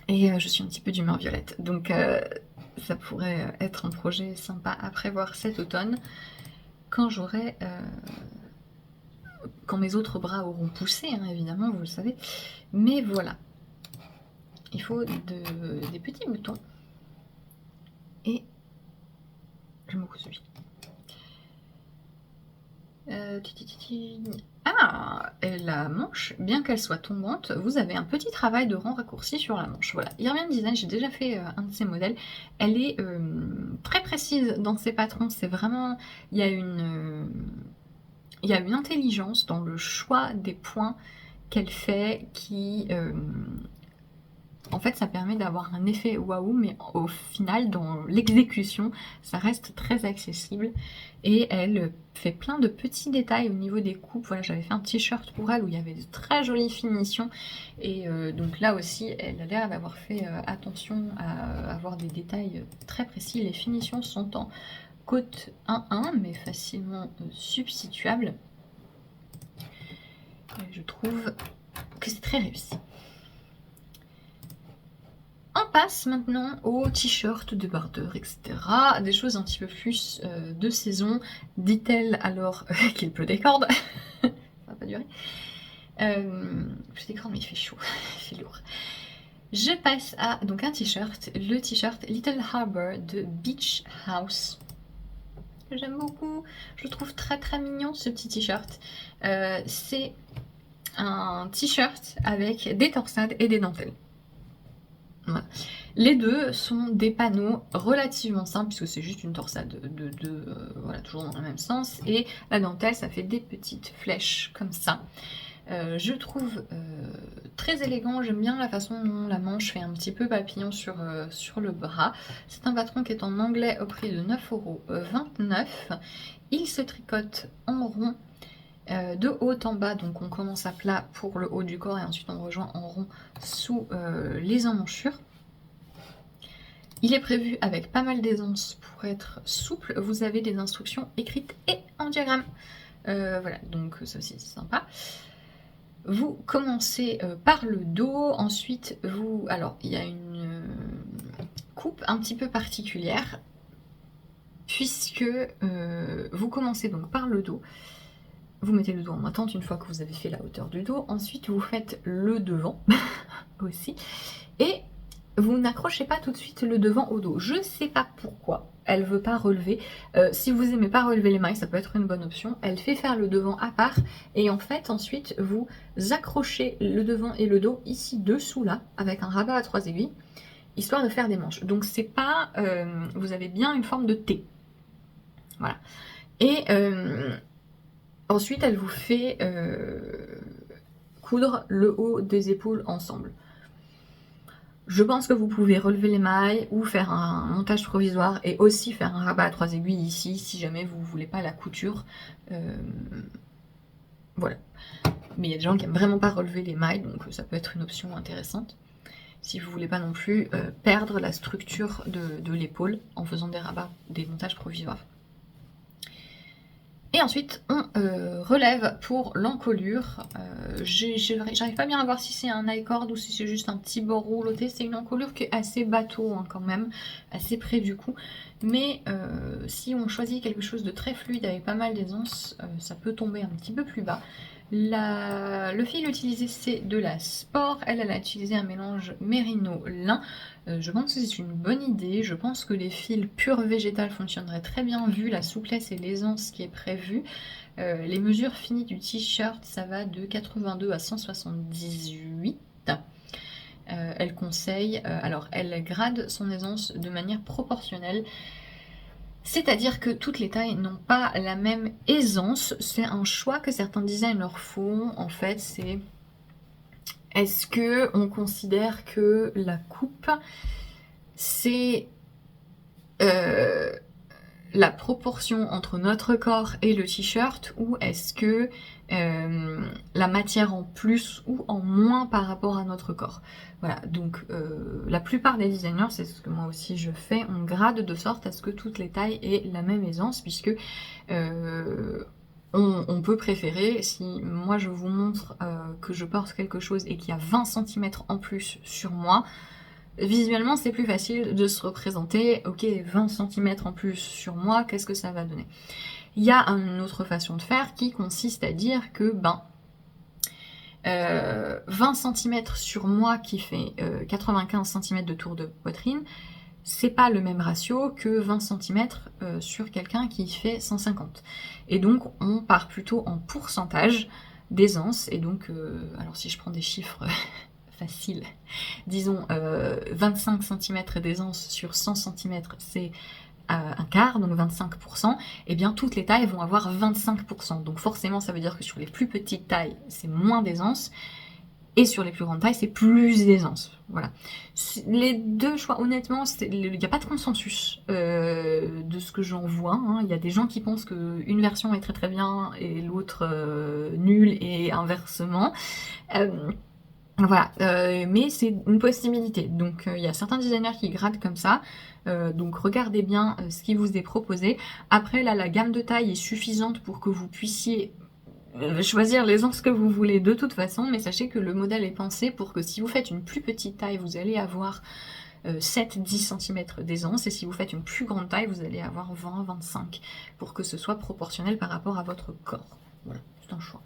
et je suis un petit peu d'humeur violette, donc ça pourrait être un projet sympa à prévoir cet automne, quand quand mes autres bras auront poussé, hein, évidemment, vous le savez, mais voilà. Il faut des petits boutons. Et j'aime beaucoup celui. Ah, la manche, bien qu'elle soit tombante, vous avez un petit travail de rang raccourci sur la manche. Voilà, Irvian Design, j'ai déjà fait un de ces modèles. Elle est très précise dans ses patrons. C'est vraiment, il y a une intelligence dans le choix des points qu'elle fait qui en fait ça permet d'avoir un effet waouh, mais au final dans l'exécution ça reste très accessible, et elle fait plein de petits détails au niveau des coupes. Voilà, j'avais fait un t-shirt pour elle où il y avait de très jolies finitions, et donc là aussi elle a l'air d'avoir fait attention à avoir des détails très précis. Les finitions sont en côte 1-1 mais facilement substituables, et je trouve que c'est très réussi. On passe maintenant aux t-shirts, débardeurs, etc. Des choses un petit peu plus de saison. Dit-elle alors qu'il pleut des cordes. Ça va pas durer. Pleut des cordes mais il fait chaud, il fait lourd. Je passe à donc un t-shirt, le t-shirt Little Harbor de Beach House. J'aime beaucoup, je le trouve très très mignon ce petit t-shirt. C'est un t-shirt avec des torsades et des dentelles. Voilà. Les deux sont des panneaux relativement simples puisque c'est juste une torsade voilà, toujours dans le même sens, et la dentelle ça fait des petites flèches comme ça. Je trouve très élégant, j'aime bien la façon dont la manche fait un petit peu papillon sur le bras. C'est un patron qui est en anglais au prix de 9,29 €. Il se tricote en rond de haut en bas, donc on commence à plat pour le haut du corps et ensuite on rejoint en rond sous les emmanchures. Il est prévu avec pas mal d'aisance pour être souple. Vous avez des instructions écrites et en diagramme. Voilà, donc ça aussi c'est sympa. Vous commencez par le dos, ensuite vous... Alors, il y a une coupe un petit peu particulière, puisque vous commencez donc par le dos. Vous mettez le dos en attente une fois que vous avez fait la hauteur du dos. Ensuite, vous faites le devant aussi. Et vous n'accrochez pas tout de suite le devant au dos. Je ne sais pas pourquoi elle ne veut pas relever. Si vous n'aimez pas relever les mailles, ça peut être une bonne option. Elle fait faire le devant à part. Et en fait, ensuite, vous accrochez le devant et le dos ici dessous là, avec un rabat à 3 aiguilles, histoire de faire des manches. Donc c'est pas... vous avez bien une forme de T. Voilà. Et ensuite, elle vous fait coudre le haut des épaules ensemble. Je pense que vous pouvez relever les mailles ou faire un montage provisoire et aussi faire un rabat à 3 aiguilles ici si jamais vous ne voulez pas la couture. Voilà. Mais il y a des gens qui n'aiment vraiment pas relever les mailles, donc ça peut être une option intéressante. Si vous ne voulez pas non plus perdre la structure de l'épaule en faisant des rabats, des montages provisoires. Et ensuite, on relève pour l'encolure. J'arrive pas bien à voir si c'est un I-cord ou si c'est juste un petit bord rouloté. C'est une encolure qui est assez bateau hein, quand même, assez près du cou. Mais si on choisit quelque chose de très fluide avec pas mal d'aisance, ça peut tomber un petit peu plus bas. Le fil utilisé c'est de la Sport, elle a utilisé un mélange mérino-lin. Je pense que c'est une bonne idée, je pense que les fils purs végétales fonctionneraient très bien vu la souplesse et l'aisance qui est prévue. Les mesures finies du t-shirt ça va de 82 à 178. Elle conseille, alors elle grade son aisance de manière proportionnelle. C'est-à-dire que toutes les tailles n'ont pas la même aisance. C'est un choix que certains designers font. En fait, c'est... Est-ce qu'on considère que la coupe, c'est la proportion entre notre corps et le t-shirt, ou est-ce que la matière en plus ou en moins par rapport à notre corps? Voilà, donc la plupart des designers, c'est ce que moi aussi je fais, on grade de sorte à ce que toutes les tailles aient la même aisance, puisque on peut préférer, si moi je vous montre que je porte quelque chose et qu'il y a 20 cm en plus sur moi, visuellement c'est plus facile de se représenter, ok 20 cm en plus sur moi, qu'est-ce que ça va donner? Il y a une autre façon de faire qui consiste à dire que 20 cm sur moi qui fait 95 cm de tour de poitrine, c'est pas le même ratio que 20 cm sur quelqu'un qui fait 150. Et donc on part plutôt en pourcentage d'aisance, et donc, alors si je prends des chiffres facile, disons 25 cm d'aisance sur 100 cm, c'est un quart, donc 25%, et bien toutes les tailles vont avoir 25%. Donc forcément, ça veut dire que sur les plus petites tailles, c'est moins d'aisance, et sur les plus grandes tailles, c'est plus d'aisance. Voilà. Les deux choix, honnêtement, il n'y a pas de consensus de ce que j'en vois. Hein. Il y a des gens qui pensent qu'une version est très très bien et l'autre nulle, et inversement. Voilà, mais c'est une possibilité. Donc il y a certains designers qui gradent comme ça. Donc regardez bien ce qui vous est proposé. Après là, la gamme de taille est suffisante pour que vous puissiez choisir l'aisance que vous voulez de toute façon, mais sachez que le modèle est pensé pour que si vous faites une plus petite taille, vous allez avoir 7-10 cm d'aisance, et si vous faites une plus grande taille, vous allez avoir 20-25, pour que ce soit proportionnel par rapport à votre corps. Voilà, c'est un choix.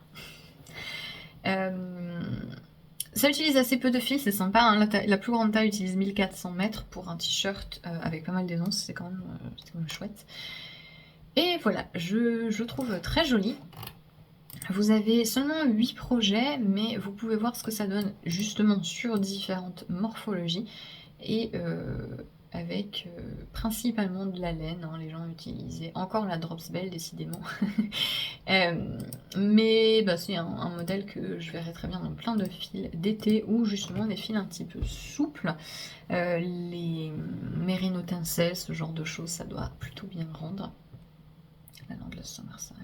Ça utilise assez peu de fils, c'est sympa, hein. La plus grande taille utilise 1400 mètres pour un t-shirt avec pas mal d'aisance, c'est quand même chouette. Et voilà, je trouve très joli. Vous avez seulement 8 projets, mais vous pouvez voir ce que ça donne justement sur différentes morphologies, et avec principalement de la laine, hein, les gens utilisaient encore la Dropsbell décidément. Mais bah, c'est un modèle que je verrais très bien dans plein de fils d'été, ou justement des fils un petit peu souples. Les Merino Tencel, ce genre de choses, ça doit plutôt bien rendre. La Landless Summerside.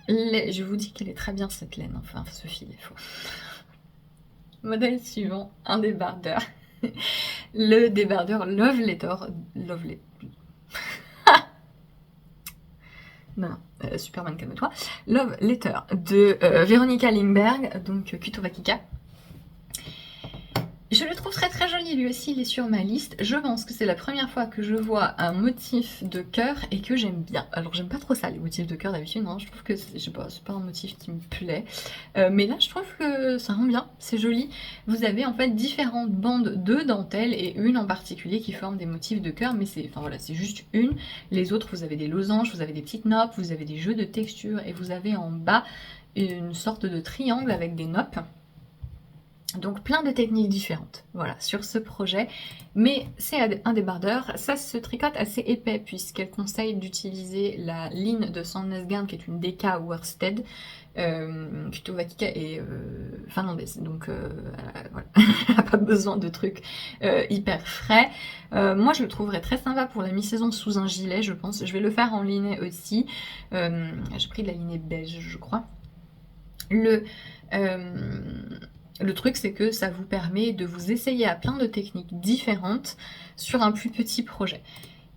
Je vous dis qu'elle est très bien cette laine, enfin ce fil est faux. Modèle suivant, un débardeur. Le débardeur Love Letter. Love Letter. Non, Superman, calme-toi. Love Letter de Veronica Lindbergh, donc Kuto Wakika. Je le trouve très très joli, lui aussi il est sur ma liste. Je pense que c'est la première fois que je vois un motif de cœur et que j'aime bien. Alors j'aime pas trop ça, les motifs de cœur d'habitude, hein. Je trouve que c'est pas un motif qui me plaît. Mais là je trouve que ça rend bien, c'est joli. Vous avez en fait différentes bandes de dentelle et une en particulier qui forme des motifs de cœur, mais c'est juste une. Les autres, vous avez des losanges, vous avez des petites noppes, vous avez des jeux de texture et vous avez en bas une sorte de triangle avec des noppes. Donc plein de techniques différentes, voilà, sur ce projet. Mais c'est un débardeur, ça se tricote assez épais puisqu'elle conseille d'utiliser la ligne de Sandnesgarn qui est une DK worsted. Kuto Wakika est finlandaise, donc voilà, elle n'a pas besoin de trucs hyper frais. Moi je le trouverais très sympa pour la mi-saison sous un gilet, je pense. Je vais le faire en ligne aussi. J'ai pris de la ligne beige, je crois. Le truc, c'est que ça vous permet de vous essayer à plein de techniques différentes sur un plus petit projet.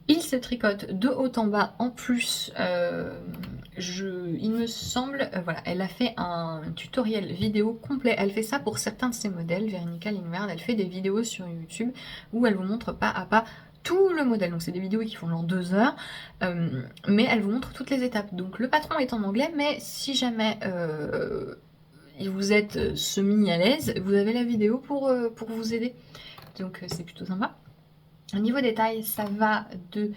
Il se tricote de haut en bas. En plus, il me semble, voilà, elle a fait un tutoriel vidéo complet. Elle fait ça pour certains de ses modèles, Veronica Lindbergh. Elle fait des vidéos sur YouTube où elle vous montre pas à pas tout le modèle. Donc c'est des vidéos qui font genre 2 heures, mais elle vous montre toutes les étapes. Donc le patron est en anglais, mais si jamais vous êtes semi à l'aise, vous avez la vidéo pour vous aider. Donc c'est plutôt sympa. Au niveau des tailles, ça va de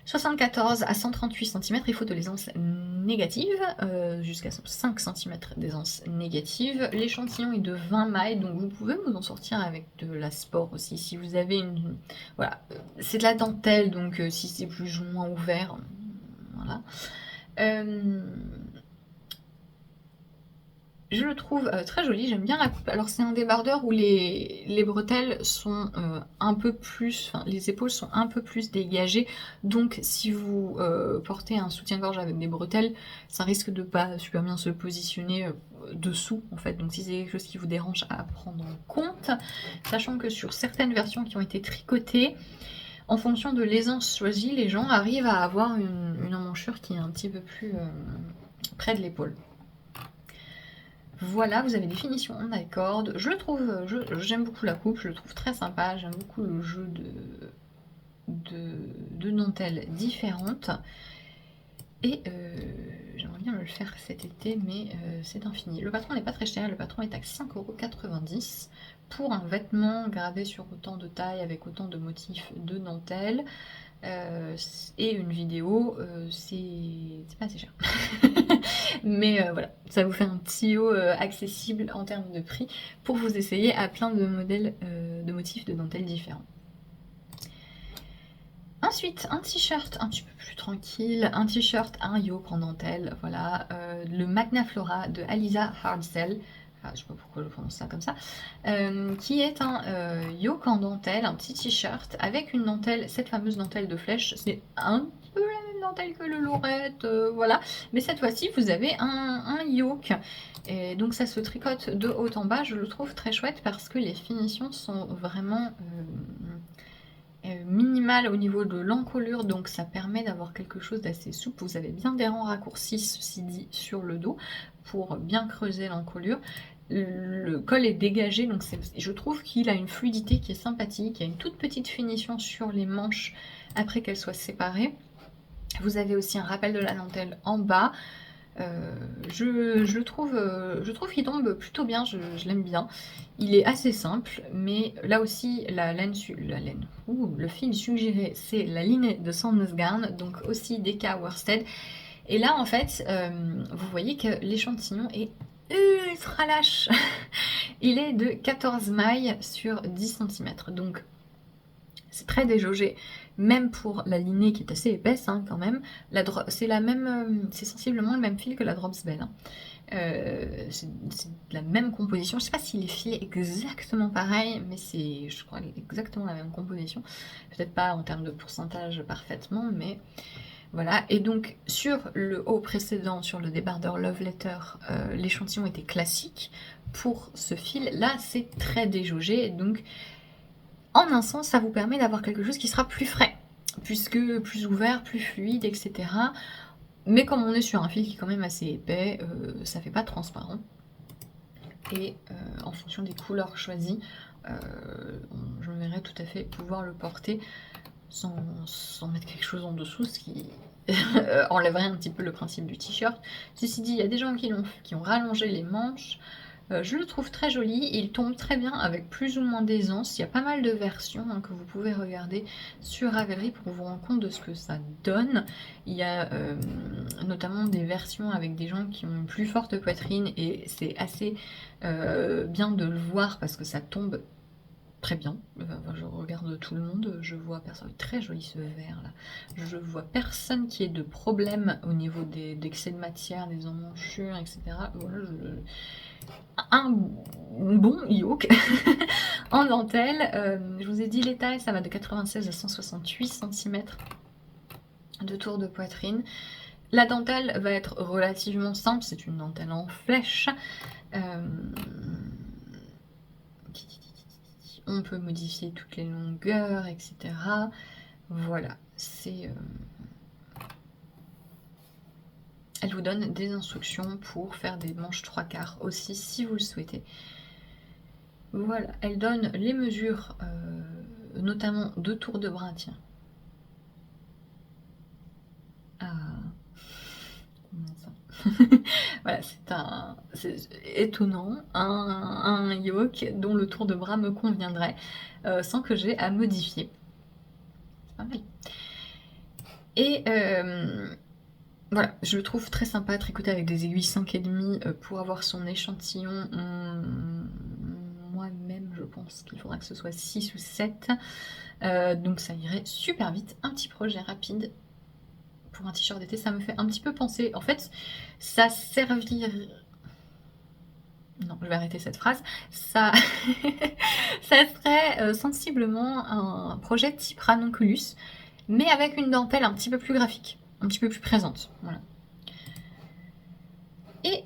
74 à 138 cm, il faut de l'aisance négative, jusqu'à 5 cm d'aisance négative. L'échantillon est de 20 mailles, donc vous pouvez vous en sortir avec de la sport aussi. Si vous avez une... Voilà, c'est de la dentelle, donc si c'est plus ou moins ouvert, voilà. Je le trouve très joli, j'aime bien la coupe. Alors c'est un débardeur où les bretelles sont un peu plus, enfin les épaules sont un peu plus dégagées. Donc si vous portez un soutien-gorge avec des bretelles, ça risque de pas super bien se positionner dessous en fait. Donc si c'est quelque chose qui vous dérange à prendre en compte, sachant que sur certaines versions qui ont été tricotées, en fonction de l'aisance choisie, les gens arrivent à avoir une emmanchure qui est un petit peu plus près de l'épaule. Voilà, vous avez des finitions en accord. Je le trouve, j'aime beaucoup la coupe, je le trouve très sympa. J'aime beaucoup le jeu de dentelles différentes. Et j'aimerais bien le faire cet été, mais c'est infini. Le patron n'est pas très cher, le patron est à 5,90 € pour un vêtement gravé sur autant de tailles avec autant de motifs de dentelle. Et une vidéo, c'est pas assez cher. Mais voilà, ça vous fait un petit haut accessible en termes de prix pour vous essayer à plein de modèles de motifs de dentelle différents. Ensuite, un t-shirt un petit peu plus tranquille, un t-shirt, un yoke en dentelle, voilà, le Magna Flora de Alisa Hardsell. Je ne sais pas pourquoi je prononce ça comme ça, qui est un yoke en dentelle, un petit t-shirt avec une dentelle, cette fameuse dentelle de flèche. C'est un peu la même dentelle que le lorette, voilà, mais cette fois-ci vous avez un yoke, et donc ça se tricote de haut en bas. Je le trouve très chouette parce que les finitions sont vraiment minimales au niveau de l'encolure, donc ça permet d'avoir quelque chose d'assez souple. Vous avez bien des rangs raccourcis, ceci dit, sur le dos pour bien creuser l'encolure. Le col est dégagé, donc je trouve qu'il a une fluidité qui est sympathique. Il y a une toute petite finition sur les manches après qu'elles soient séparées. Vous avez aussi un rappel de la dentelle en bas. Je trouve qu'il tombe plutôt bien, je l'aime bien. Il est assez simple, mais là aussi le fil suggéré c'est la ligne de Sandnesgarn, donc aussi DK worsted. Et là en fait, vous voyez que l'échantillon est ultra lâche. Il est de 14 mailles sur 10 cm, donc c'est très déjaugé, même pour la lignée qui est assez épaisse hein, quand même. C'est sensiblement le même fil que la Dropsbell. Hein. C'est la même composition. Je ne sais pas si les fils est exactement pareil, mais c'est, je crois, exactement la même composition. Peut-être pas en termes de pourcentage parfaitement, mais Voilà, et donc sur le haut précédent, sur le débardeur Love Letter, l'échantillon était classique. Pour ce fil, là c'est très déjaugé, donc en un sens ça vous permet d'avoir quelque chose qui sera plus frais, puisque plus ouvert, plus fluide, etc. Mais comme on est sur un fil qui est quand même assez épais, ça fait pas transparent. Et en fonction des couleurs choisies, je me verrais tout à fait pouvoir le porter sans mettre quelque chose en dessous, ce qui enlèverait un petit peu le principe du t-shirt. Ceci dit, il y a des gens qui ont rallongé les manches. Je le trouve très joli, il tombe très bien avec plus ou moins d'aisance. Il y a pas mal de versions que vous pouvez regarder sur Ravelry pour vous rendre compte de ce que ça donne. Il y a notamment des versions avec des gens qui ont une plus forte poitrine et c'est assez bien de le voir parce que ça tombe très bien. Je regarde tout le monde, je vois personne. Très joli ce vert là. Je vois personne qui ait de problème au niveau d'excès de matière, des emmanchures, etc. Voilà, un bon yoke en dentelle. Je vous ai dit les tailles, ça va de 96 à 168 cm de tour de poitrine. La dentelle va être relativement simple, c'est une dentelle en flèche. On peut modifier toutes les longueurs, etc. Voilà, c'est... Elle vous donne des instructions pour faire des manches 3/4 aussi, si vous le souhaitez. Voilà, elle donne les mesures, notamment de tour de bras, tiens. Comment ça? Voilà, c'est étonnant, un yoke dont le tour de bras me conviendrait, sans que j'ai à modifier. C'est pas mal. Et voilà, je le trouve très sympa, tricoté avec des aiguilles 5,5 pour avoir son échantillon. Moi-même, je pense qu'il faudra que ce soit 6 ou 7. Donc ça irait super vite. Un petit projet rapide pour un t-shirt d'été, ça me fait un petit peu penser. En fait, ça servirait... Non, je vais arrêter cette phrase. Ça serait sensiblement un projet type Ranunculus, mais avec une dentelle un petit peu plus graphique, un petit peu plus présente. Voilà. Et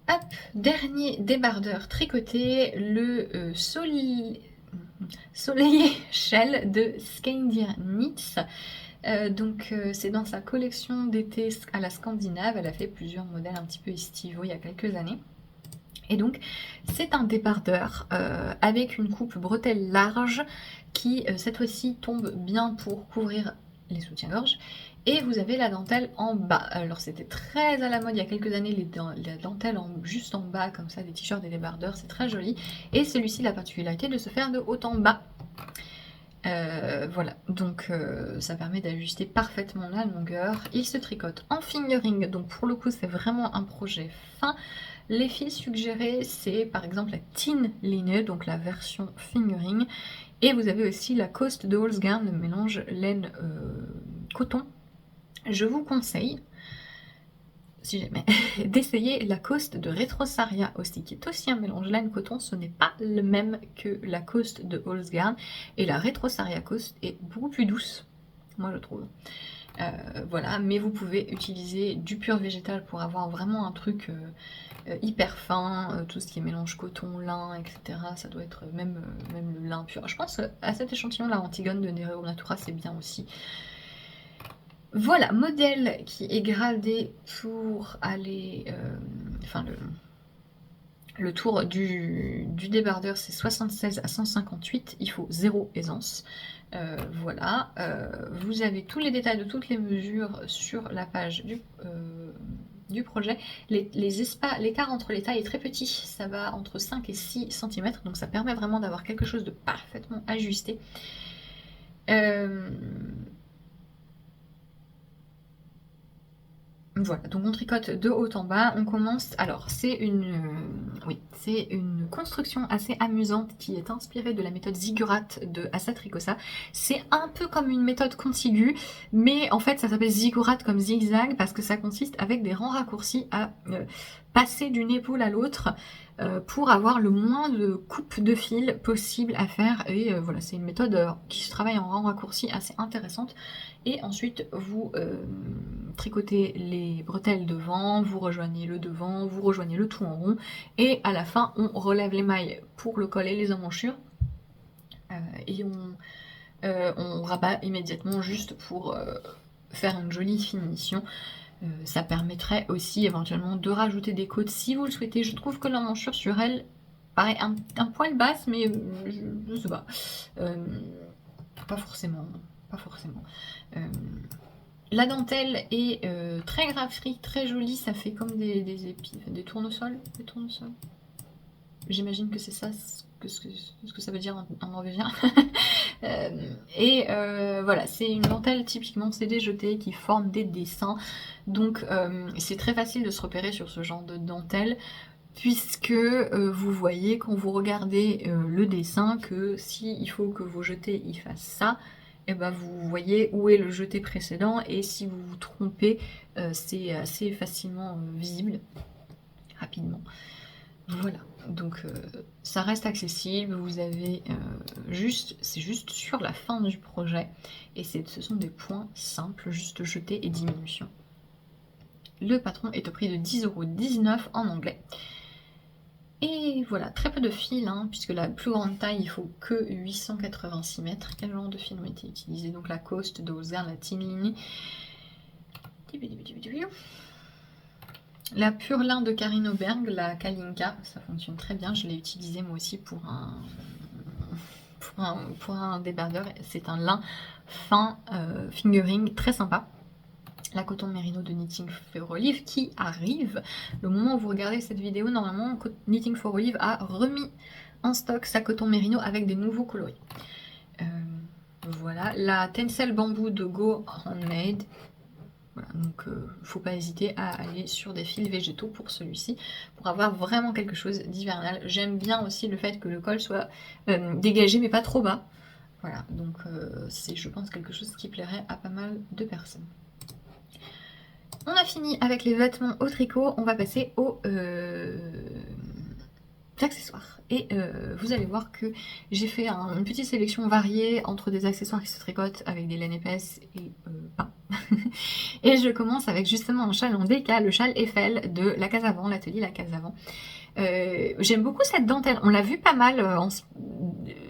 hop, dernier débardeur tricoté, le Soleillé Shell de Skandir Knits. Donc c'est dans sa collection d'été à la Scandinave. Elle a fait plusieurs modèles un petit peu estivaux il y a quelques années. Et donc c'est un débardeur avec une coupe bretelle large qui cette fois-ci tombe bien pour couvrir les soutiens-gorge. Et vous avez la dentelle en bas. Alors c'était très à la mode il y a quelques années, la dentelle juste en bas, comme ça, des t-shirts, des débardeurs, c'est très joli. Et celui-ci, la particularité de se faire de haut en bas. Voilà, donc ça permet d'ajuster parfaitement la longueur. Il se tricote en fingering, donc pour le coup c'est vraiment un projet fin. Les fils suggérés, c'est par exemple la Tin Line, donc la version fingering. Et vous avez aussi la Coast de Holzgarn, le mélange laine-coton. Je vous conseille, si jamais, d'essayer la Coast de Retrosaria aussi, qui est aussi un mélange laine-coton. Ce n'est pas le même que la Coast de Holzgarn. Et la Retrosaria Coast est beaucoup plus douce, moi je trouve. Voilà, mais vous pouvez utiliser du pur végétal pour avoir vraiment un truc hyper fin, tout ce qui est mélange coton, lin, etc. Ça doit être même le lin pur. Je pense à cet échantillon, la Antigone de Nereo Natura, c'est bien aussi. Voilà, modèle qui est gradé pour aller... enfin, le tour du débardeur, c'est 76 à 158. Il faut 0 aisance. Voilà. Vous avez tous les détails de toutes les mesures sur la page du projet. L'écart entre les tailles est très petit. Ça va entre 5 et 6 cm. Donc ça permet vraiment d'avoir quelque chose de parfaitement ajusté. Voilà, donc on tricote de haut en bas, on commence, alors c'est une construction assez amusante qui est inspirée de la méthode Ziggurat de Assa Tricosa. C'est un peu comme une méthode contiguë, mais en fait ça s'appelle Ziggurat comme zigzag parce que ça consiste avec des rangs raccourcis à passer d'une épaule à l'autre pour avoir le moins de coupes de fil possible à faire. Et voilà, c'est une méthode qui se travaille en raccourci assez intéressante. Et ensuite, vous tricotez les bretelles devant, vous rejoignez le devant, vous rejoignez le tout en rond. Et à la fin, on relève les mailles pour le col et les emmanchure. Et on rabat immédiatement juste pour faire une jolie finition. Ça permettrait aussi éventuellement de rajouter des côtes si vous le souhaitez. Je trouve que l'emmanchure sur elle paraît un poil basse, mais je sais pas. Pas forcément. Pas forcément. La dentelle est très graphique, très jolie. Ça fait comme des tournesols. Des tournesols. J'imagine que c'est ça ce que ça veut dire en norvégien. Voilà, c'est une dentelle typiquement c'est des jetés qui forment des dessins, donc c'est très facile de se repérer sur ce genre de dentelle, puisque vous voyez quand vous regardez le dessin que si il faut que vos jetés y fassent ça, et ben vous voyez où est le jeté précédent, et si vous vous trompez, c'est assez facilement visible, rapidement. Voilà, donc ça reste accessible, vous avez c'est juste sur la fin du projet, et ce sont des points simples, juste jetés et diminution. Le patron est au prix de 10,19 € en anglais. Et voilà, très peu de fils, hein, puisque la plus grande taille, il faut que 886 mètres. Quel genre de fils ont été utilisés? Donc la Coast, Dozer, la Tinlini. La Purlin de Karin Auberg, la Kalinka, ça fonctionne très bien. Je l'ai utilisé moi aussi pour un débardeur. C'est un lin fin fingering très sympa. La coton merino de Knitting for Olive qui arrive. Le moment où vous regardez cette vidéo, normalement Knitting for Olive a remis en stock sa coton merino avec des nouveaux coloris. Voilà, la Tencel bambou de Go Handmade. Voilà, donc faut pas hésiter à aller sur des fils végétaux pour celui-ci, pour avoir vraiment quelque chose d'hivernal. J'aime bien aussi le fait que le col soit dégagé mais pas trop bas. Voilà, donc c'est je pense quelque chose qui plairait à pas mal de personnes. On a fini avec les vêtements au tricot, on va passer aux accessoires. Et vous allez voir que j'ai fait une petite sélection variée entre des accessoires qui se tricotent avec des laines épaisses et pas. Et je commence avec justement un châle en déca, le châle Eiffel de la Casavant, l'atelier La Casavant. J'aime beaucoup cette dentelle, on l'a vu pas mal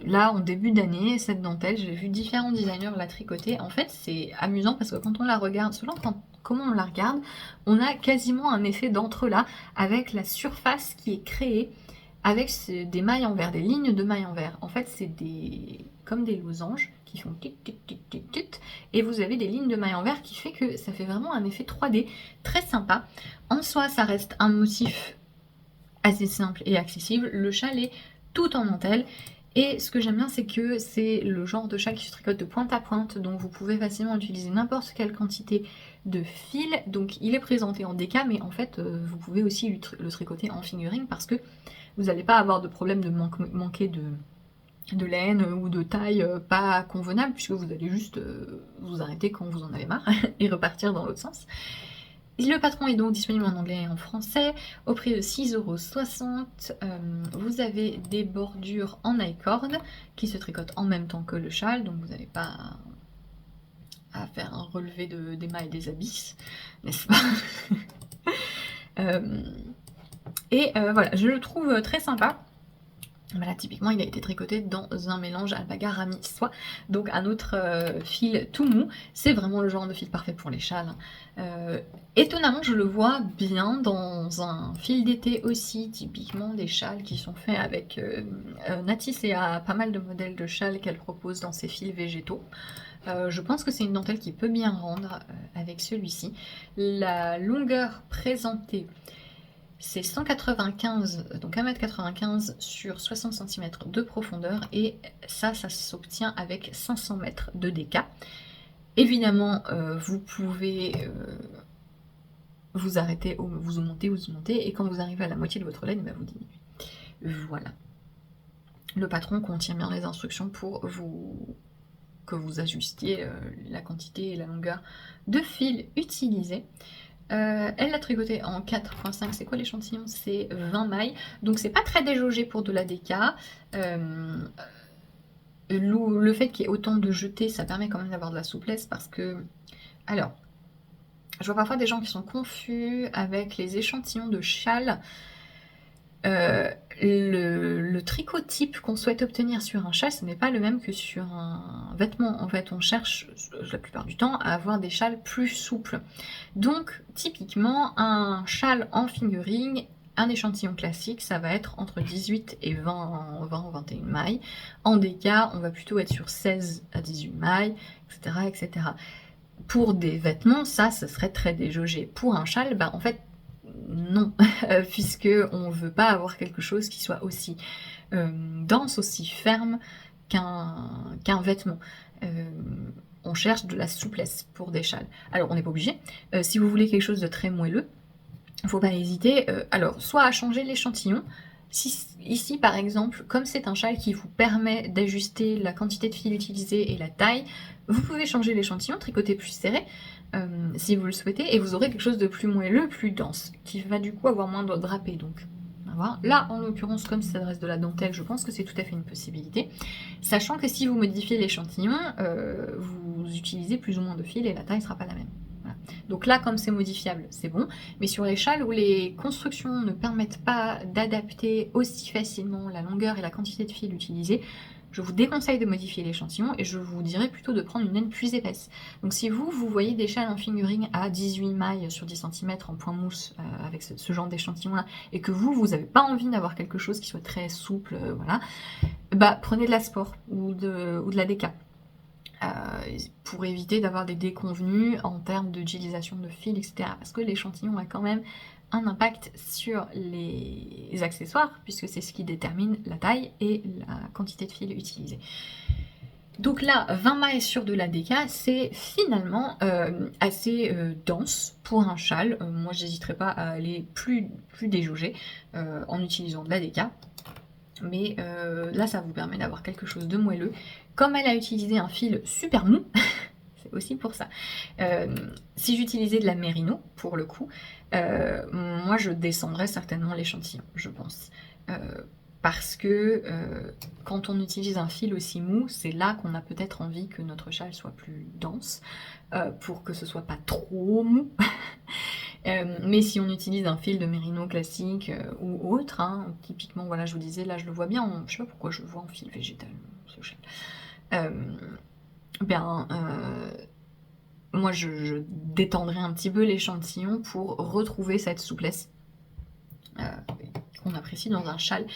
là en début d'année, cette dentelle, j'ai vu différents designers la tricoter. En fait c'est amusant parce que quand on la regarde, selon comment on la regarde, on a quasiment un effet d'entrelac avec la surface qui est créée avec des mailles en verre, des lignes de mailles en verre. En fait c'est comme des losanges qui font tit tit tit tit tit, et vous avez des lignes de mailles en verre qui fait que ça fait vraiment un effet 3D très sympa. En soi ça reste un motif assez simple et accessible. Le châle est tout en dentelle. Et ce que j'aime bien, c'est que c'est le genre de châle qui se tricote de pointe à pointe, donc vous pouvez facilement utiliser n'importe quelle quantité de fil. Donc il est présenté en déca, mais en fait vous pouvez aussi le tricoter en fingering parce que vous n'allez pas avoir de problème de manquer de laine ou de taille pas convenable, puisque vous allez juste vous arrêter quand vous en avez marre et repartir dans l'autre sens. Le patron est donc disponible en anglais et en français au prix de 6,60 €. Vous avez des bordures en I-cord qui se tricotent en même temps que le châle, donc vous n'avez pas à faire un relevé des mailles des abysses, n'est-ce pas? Voilà, je le trouve très sympa. Voilà, typiquement il a été tricoté dans un mélange alpaga rami soie, donc un autre fil tout mou. C'est vraiment le genre de fil parfait pour les châles. Étonnamment je le vois bien dans un fil d'été aussi, typiquement des châles qui sont faits avec Natis et a pas mal de modèles de châles qu'elle propose dans ses fils végétaux. Je pense que c'est une dentelle qui peut bien rendre avec celui-ci. La longueur présentée, c'est 195, donc 1,95 m sur 60 cm de profondeur, et ça s'obtient avec 500 mètres de déca. Évidemment, vous pouvez vous arrêter, vous montez, et quand vous arrivez à la moitié de votre laine, vous diminuez. Voilà. Le patron contient bien les instructions pour que vous ajustiez la quantité et la longueur de fil utilisé. Elle l'a tricoté en 4.5. C'est quoi l'échantillon? C'est 20 mailles. Donc c'est pas très déjaugé pour de la DK. Le fait qu'il y ait autant de jetés, ça permet quand même d'avoir de la souplesse parce que... Alors, je vois parfois des gens qui sont confus avec les échantillons de châle. Le tricot type qu'on souhaite obtenir sur un châle, ce n'est pas le même que sur un vêtement. En fait, on cherche la plupart du temps à avoir des châles plus souples. Donc, typiquement, un châle en fingering, un échantillon classique, ça va être entre 18 et 20 ou 21 mailles. En DK, on va plutôt être sur 16 à 18 mailles, etc. etc. Pour des vêtements, ça serait très déjaugé. Pour un châle, bah, en fait, non, puisque on veut pas avoir quelque chose qui soit aussi dense, aussi ferme qu'un vêtement. On cherche de la souplesse pour des châles. Alors on n'est pas obligé. Si vous voulez quelque chose de très moelleux, il ne faut pas hésiter. Alors soit à changer l'échantillon. Ici par exemple, comme c'est un châle qui vous permet d'ajuster la quantité de fil utilisée et la taille, vous pouvez changer l'échantillon, tricoter plus serré. Si vous le souhaitez, et vous aurez quelque chose de plus moelleux, plus dense, qui va du coup avoir moins de drapé. Donc, on va voir. Là, en l'occurrence, comme ça reste de la dentelle, je pense que c'est tout à fait une possibilité. Sachant que si vous modifiez l'échantillon, vous utilisez plus ou moins de fil et la taille ne sera pas la même. Voilà. Donc là, comme c'est modifiable, c'est bon. Mais sur les châles où les constructions ne permettent pas d'adapter aussi facilement la longueur et la quantité de fil utilisée, je vous déconseille de modifier l'échantillon et je vous dirais plutôt de prendre une laine plus épaisse. Donc si vous voyez des châles en fingering à 18 mailles sur 10 cm en point mousse avec ce genre d'échantillon là, et que vous n'avez pas envie d'avoir quelque chose qui soit très souple, voilà, bah prenez de la sport ou de la DK. Pour éviter d'avoir des déconvenus en termes d'utilisation de fil, etc. Parce que l'échantillon a quand même un impact sur les accessoires, puisque c'est ce qui détermine la taille et la quantité de fil utilisée. Donc là, 20 mailles sur de la DK, c'est finalement assez dense pour un châle. Moi, j'hésiterais pas à aller plus déjaugé en utilisant de la DK. Mais là, ça vous permet d'avoir quelque chose de moelleux. Comme elle a utilisé un fil super mou, c'est aussi pour ça. Si j'utilisais de la mérino, pour le coup, moi je descendrais certainement l'échantillon, je pense. Parce que quand on utilise un fil aussi mou, c'est là qu'on a peut-être envie que notre châle soit plus dense, pour que ce soit pas trop mou. Mais si on utilise un fil de mérino classique ou autre, hein, typiquement, voilà, je vous disais, là je le vois bien, je sais pas pourquoi je le vois en fil végétal, ce châle. Moi je détendrai un petit peu l'échantillon pour retrouver cette souplesse qu'on apprécie dans un châle,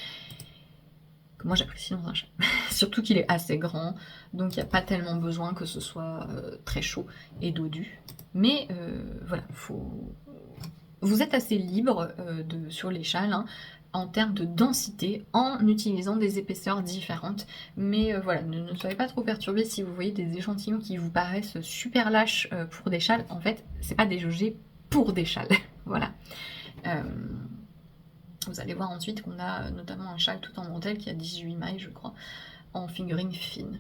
que moi j'apprécie dans un châle. Surtout qu'il est assez grand, donc il n'y a pas tellement besoin que ce soit très chaud et dodu. Mais voilà, vous êtes assez libre sur les châles, hein, en termes de densité, en utilisant des épaisseurs différentes. Mais voilà, ne soyez pas trop perturbés si vous voyez des échantillons qui vous paraissent super lâches pour des châles. En fait, c'est pas des jaugés pour des châles. Voilà. Vous allez voir ensuite qu'on a notamment un châle tout en dentelle qui a 18 mailles, je crois, en fingering fine.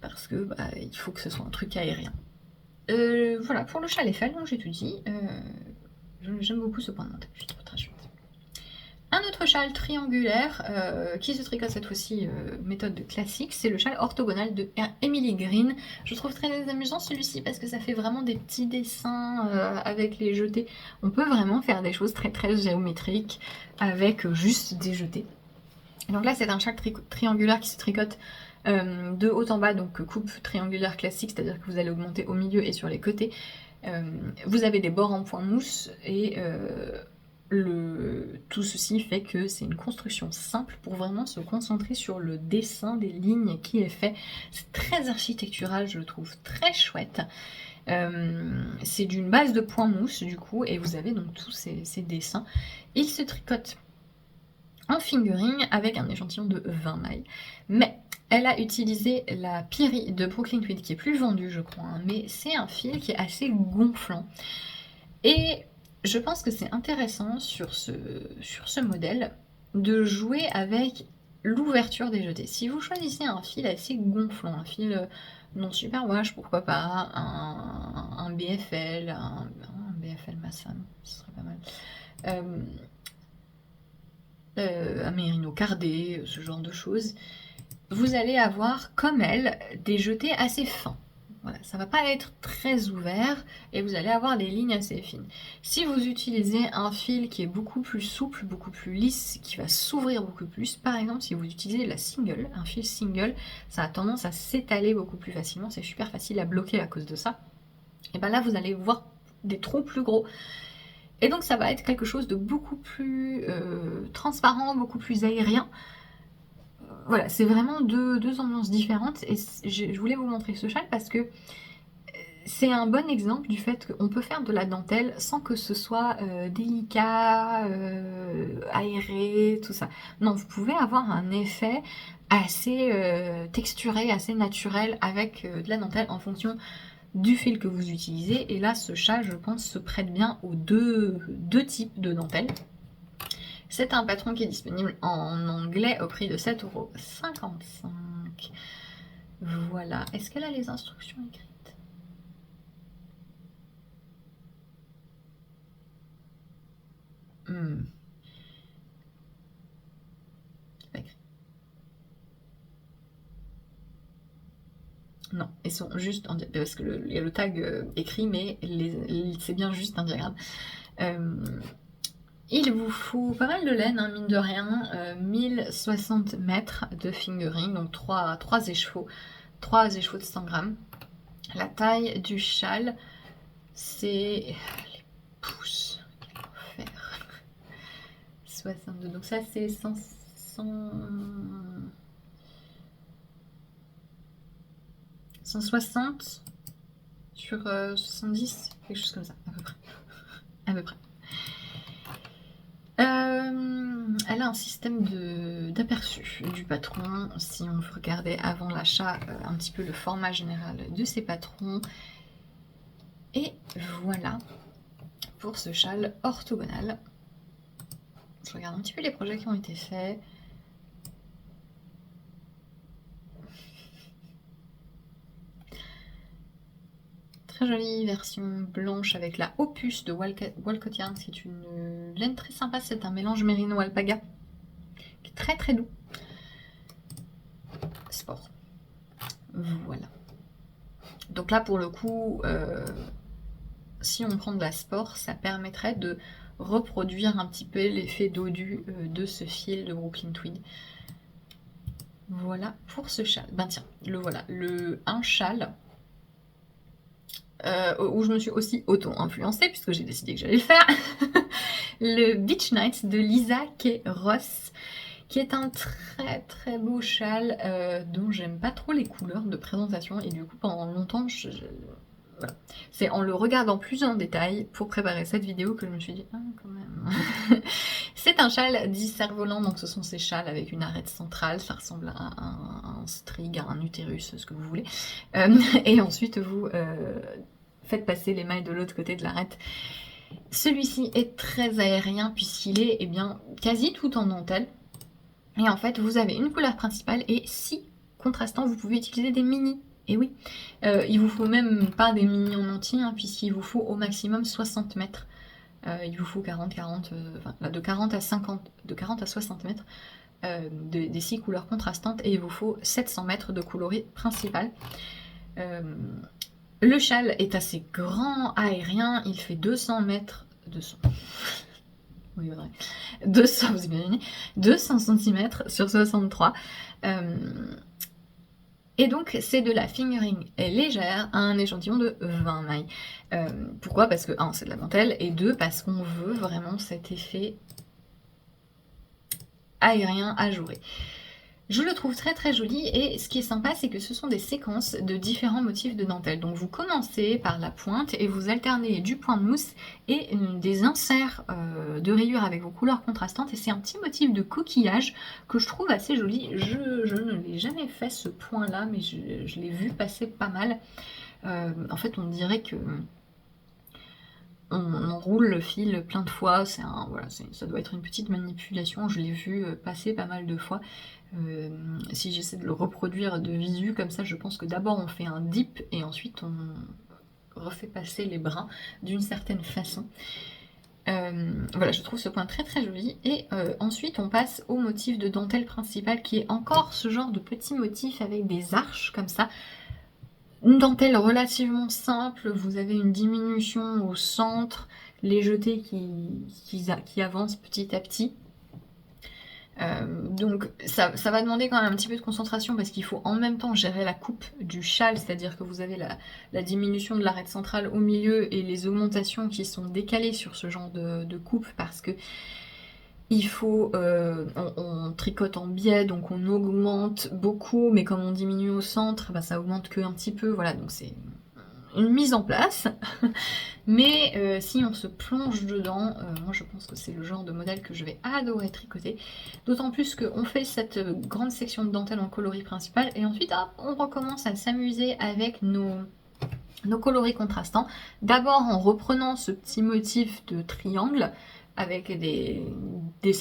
Parce que bah, il faut que ce soit un truc aérien. Voilà, pour le châle Eiffel, donc j'ai tout dit. J'aime beaucoup ce point de montage, je trouve très chouette. Un autre châle triangulaire qui se tricote cette fois-ci méthode classique, c'est le châle orthogonal de Emily Green. Je trouve très amusant celui-ci parce que ça fait vraiment des petits dessins avec les jetés. On peut vraiment faire des choses très très géométriques avec juste des jetés. Donc là c'est un châle triangulaire qui se tricote de haut en bas, donc coupe triangulaire classique, c'est-à-dire que vous allez augmenter au milieu et sur les côtés. Vous avez des bords en point mousse et tout ceci fait que c'est une construction simple pour vraiment se concentrer sur le dessin des lignes qui est fait. C'est très architectural, je le trouve très chouette. C'est d'une base de point mousse du coup, et vous avez donc tous ces dessins. Il se tricote en fingering avec un échantillon de 20 mailles. Mais elle a utilisé la Piri de Brooklyn Tweed qui est plus vendue je crois, hein, mais c'est un fil qui est assez gonflant. Et je pense que c'est intéressant sur ce modèle de jouer avec l'ouverture des jetés. Si vous choisissez un fil assez gonflant, un fil non super wash, pourquoi pas, un BFL, Sam, ce serait pas mal. Un mérino cardé, ce genre de choses. Vous allez avoir, comme elle, des jetés assez fins. Voilà, ça va pas être très ouvert et vous allez avoir des lignes assez fines. Si vous utilisez un fil qui est beaucoup plus souple, beaucoup plus lisse, qui va s'ouvrir beaucoup plus, par exemple si vous utilisez la single, un fil single, ça a tendance à s'étaler beaucoup plus facilement, c'est super facile à bloquer à cause de ça. Et bien là vous allez voir des trous plus gros. Et donc ça va être quelque chose de beaucoup plus transparent, beaucoup plus aérien. Voilà, c'est vraiment deux ambiances différentes et je voulais vous montrer ce châle parce que c'est un bon exemple du fait qu'on peut faire de la dentelle sans que ce soit délicat, aéré, tout ça. Non, vous pouvez avoir un effet assez texturé, assez naturel avec de la dentelle en fonction du fil que vous utilisez. Et là, ce châle, je pense, se prête bien aux deux types de dentelle. C'est un patron qui est disponible en anglais au prix de 7,55 €. Voilà. Est-ce qu'elle a les instructions écrites? Non, ils sont juste en diagramme, parce qu'il y a le tag écrit, mais c'est bien juste un diagramme. Il vous faut pas mal de laine, hein, mine de rien, 1060 mètres de fingering, donc 3 écheveaux, 3 écheveaux de 100 grammes. La taille du châle, c'est les pouces, quel enfer. 62, donc ça c'est 100... 160 sur 70, quelque chose comme ça, à peu près. À peu près. Elle a un système d'aperçu du patron. Si on regardait avant l'achat un petit peu le format général de ces patrons. Et voilà pour ce châle orthogonal. Je regarde un petit peu les projets qui ont été faits. Très jolie version blanche avec la Opus de Walcott Yarns, qui est une laine très sympa. C'est un mélange mérino alpaga qui est très très doux. Sport. Voilà. Donc là pour le coup, si on prend de la sport, ça permettrait de reproduire un petit peu l'effet dodu de ce fil de Brooklyn Tweed. Voilà pour ce châle. Ben tiens, le voilà, un châle où je me suis aussi auto-influencée puisque j'ai décidé que j'allais le faire. Le Beach Nights de Lisa K. Ross, qui est un très très beau châle dont j'aime pas trop les couleurs de présentation et du coup pendant longtemps voilà. C'est en le regardant plus en détail pour préparer cette vidéo que je me suis dit, ah, quand même. C'est un châle dit cerf-volant, donc ce sont ces châles avec une arête centrale, ça ressemble à un strig, à un utérus, ce que vous voulez. Et ensuite vous faites passer les mailles de l'autre côté de l'arête. Celui-ci est très aérien puisqu'il est bien, quasi tout en dentelle. Et en fait, vous avez une couleur principale et si contrastant, vous pouvez utiliser des mini. Et oui, il vous faut même pas des mini en entier, hein, puisqu'il vous faut au maximum 60 mètres. Il vous faut 40, de 40 à 50, de 40 à 60 mètres des 6 couleurs contrastantes et il vous faut 700 mètres de coloris principal. Le châle est assez grand, aérien, il fait 200 mètres, 200, oui, vrai. 200, vous imaginez, 200 cm sur 63. Et donc, c'est de la fingering légère à un échantillon de 20 mailles. Pourquoi? Parce que, 1, c'est de la dentelle, et 2, parce qu'on veut vraiment cet effet aérien ajouré. Je le trouve très très joli et ce qui est sympa c'est que ce sont des séquences de différents motifs de dentelle. Donc vous commencez par la pointe et vous alternez du point de mousse et des inserts de rayures avec vos couleurs contrastantes et c'est un petit motif de coquillage que je trouve assez joli. Je ne l'ai jamais fait ce point là mais je l'ai vu passer pas mal. En fait on dirait que on enroule le fil plein de fois, voilà, ça doit être une petite manipulation, je l'ai vu passer pas mal de fois. Si j'essaie de le reproduire de visu comme ça, je pense que d'abord on fait un dip et ensuite refait passer les brins d'une certaine façon. Voilà, je trouve ce point très très joli. Et ensuite on passe au motif de dentelle principale qui est encore ce genre de petit motif avec des arches comme ça. Une dentelle relativement simple, vous avez une diminution au centre, les jetés qui avancent petit à petit. Donc ça va demander quand même un petit peu de concentration parce qu'il faut en même temps gérer la coupe du châle, c'est-à-dire que vous avez la diminution de l'arête centrale au milieu et les augmentations qui sont décalées sur ce genre de coupe parce que il faut, on tricote en biais, donc on augmente beaucoup, mais comme on diminue au centre, bah, ça augmente que un petit peu, voilà, donc c'est une mise en place. Mais si on se plonge dedans, moi je pense que c'est le genre de modèle que je vais adorer tricoter. D'autant plus qu'on fait cette grande section de dentelle en coloris principal, et ensuite hop, on recommence à s'amuser avec nos coloris contrastants. D'abord en reprenant ce petit motif de triangle, avec des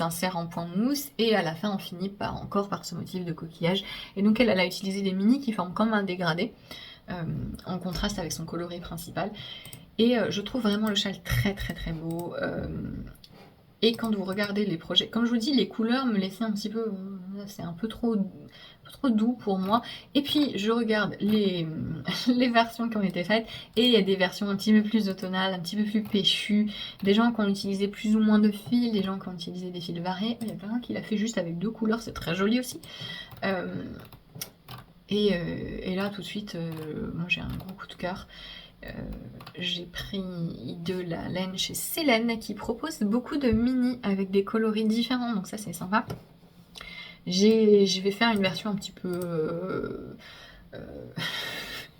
inserts en point de mousse, et à la fin on finit encore par ce motif de coquillage. Et donc elle a utilisé des mini qui forment comme un dégradé, en contraste avec son coloris principal. Et je trouve vraiment le châle très très très beau. Et quand vous regardez les projets, comme je vous dis, les couleurs me laissaient un petit peu... c'est un peu trop doux pour moi. Et puis je regarde les versions qui ont été faites, et il y a des versions un petit peu plus automnales, un petit peu plus péchues, des gens qui ont utilisé plus ou moins de fils, des gens qui ont utilisé des fils variés. Il y a plein qui l'a fait juste avec 2 couleurs, c'est très joli aussi. Et là tout de suite, moi j'ai un gros coup de cœur. J'ai pris de la laine chez Célène qui propose beaucoup de mini avec des coloris différents, donc ça c'est sympa. Je vais faire une version un petit peu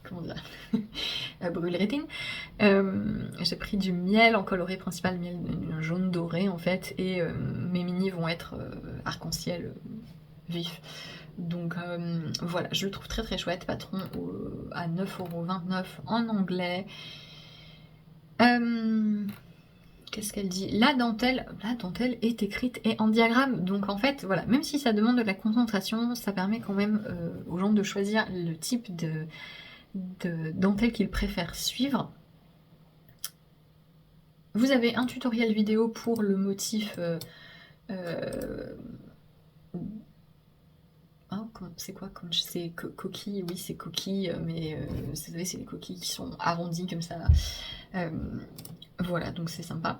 comment dire, brûle rétine. J'ai pris du miel en coloris principal, miel jaune doré en fait, et mes mini vont être arc-en-ciel vif. Donc voilà, je le trouve très très chouette, patron à 9,29€ en anglais. Qu'est-ce qu'elle dit? La dentelle est écrite et en diagramme, donc en fait voilà, même si ça demande de la concentration, ça permet quand même aux gens de choisir le type de dentelle qu'ils préfèrent suivre. Vous avez un tutoriel vidéo pour le motif c'est quoi comme c'est coquille, oui c'est coquille, mais vous savez c'est les coquilles qui sont arrondies comme ça. Voilà, donc c'est sympa.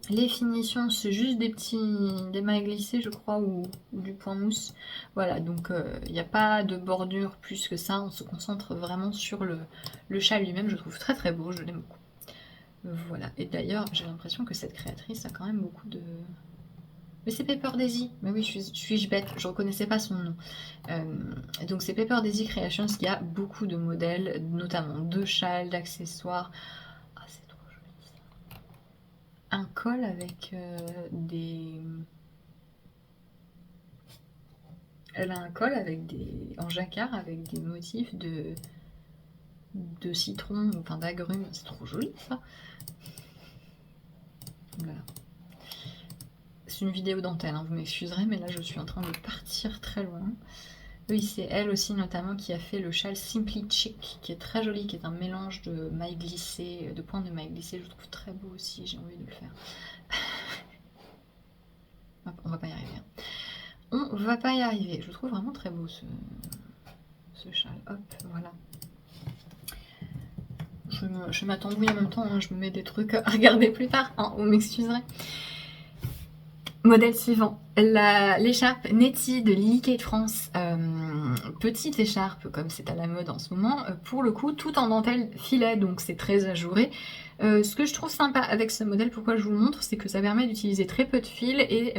Les finitions, c'est juste des mailles glissées je crois, ou du point mousse. Voilà, donc il n'y a pas de bordure plus que ça, on se concentre vraiment sur le châle lui-même. Je trouve très très beau, je l'aime beaucoup. Voilà, et d'ailleurs j'ai l'impression que cette créatrice a quand même beaucoup de... Mais c'est Paper Daisy, mais oui, suis-je bête, je reconnaissais pas son nom. Donc c'est Paper Daisy Creations qui a beaucoup de modèles, notamment de châles, d'accessoires. Ah, c'est trop joli ça. Un col avec des... Elle a un col avec en jacquard avec des motifs de citron, enfin d'agrumes, c'est trop joli ça. Voilà. C'est une vidéo dentelle, hein, vous m'excuserez, mais là je suis en train de partir très loin. Oui, c'est elle aussi notamment qui a fait le châle Simply Chic, qui est très joli, qui est un mélange de mailles glissées, de pointes de mailles glissées. Je le trouve très beau aussi, j'ai envie de le faire. On va pas y arriver. Hein. On va pas y arriver. Je le trouve vraiment très beau ce châle. Hop, voilà. Je m'attendouille en même temps, hein, je me mets des trucs à regarder plus tard, hein, vous m'excuserez. Modèle suivant, l'écharpe Netty de Lily Kate France. Petite écharpe, comme c'est à la mode en ce moment, pour le coup, tout en dentelle filet, donc c'est très ajouré. Ce que je trouve sympa avec ce modèle, pourquoi je vous le montre, c'est que ça permet d'utiliser très peu de fils et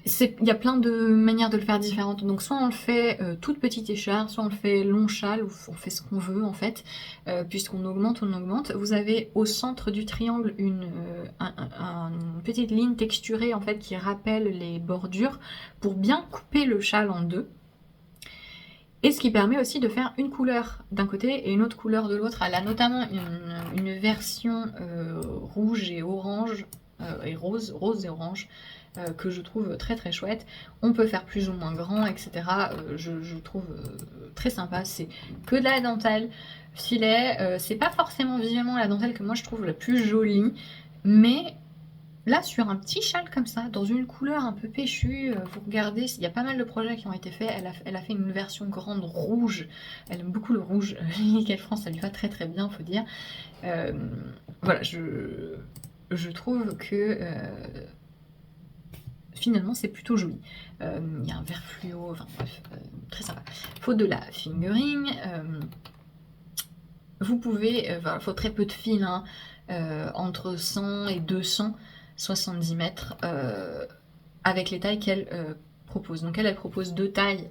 il y a plein de manières de le faire différentes. Donc soit on le fait toute petite écharpe, soit on le fait long châle, ou on fait ce qu'on veut en fait, puisqu'on augmente, on augmente. Vous avez au centre du triangle une petite ligne texturée en fait qui rappelle les bordures pour bien couper le châle en deux. Et ce qui permet aussi de faire une couleur d'un côté et une autre couleur de l'autre. Elle a notamment une version rouge et orange et rose et orange, que je trouve très très chouette. On peut faire plus ou moins grand, etc. Je trouve très sympa. C'est que de la dentelle filet. C'est pas forcément visuellement la dentelle que moi je trouve la plus jolie, mais là, sur un petit châle comme ça, dans une couleur un peu péchue, vous regardez, il y a pas mal de projets qui ont été faits. Elle a fait une version grande rouge. Elle aime beaucoup le rouge. Nickel France, ça lui va très très bien, faut dire. Voilà, je trouve que finalement c'est plutôt joli. Il y a un vert fluo, enfin bref, très sympa. Faut de la fingering. Vous pouvez, il faut très peu de fil, hein, entre 100 et 270 mètres, avec les tailles qu'elle propose. Donc elle propose deux tailles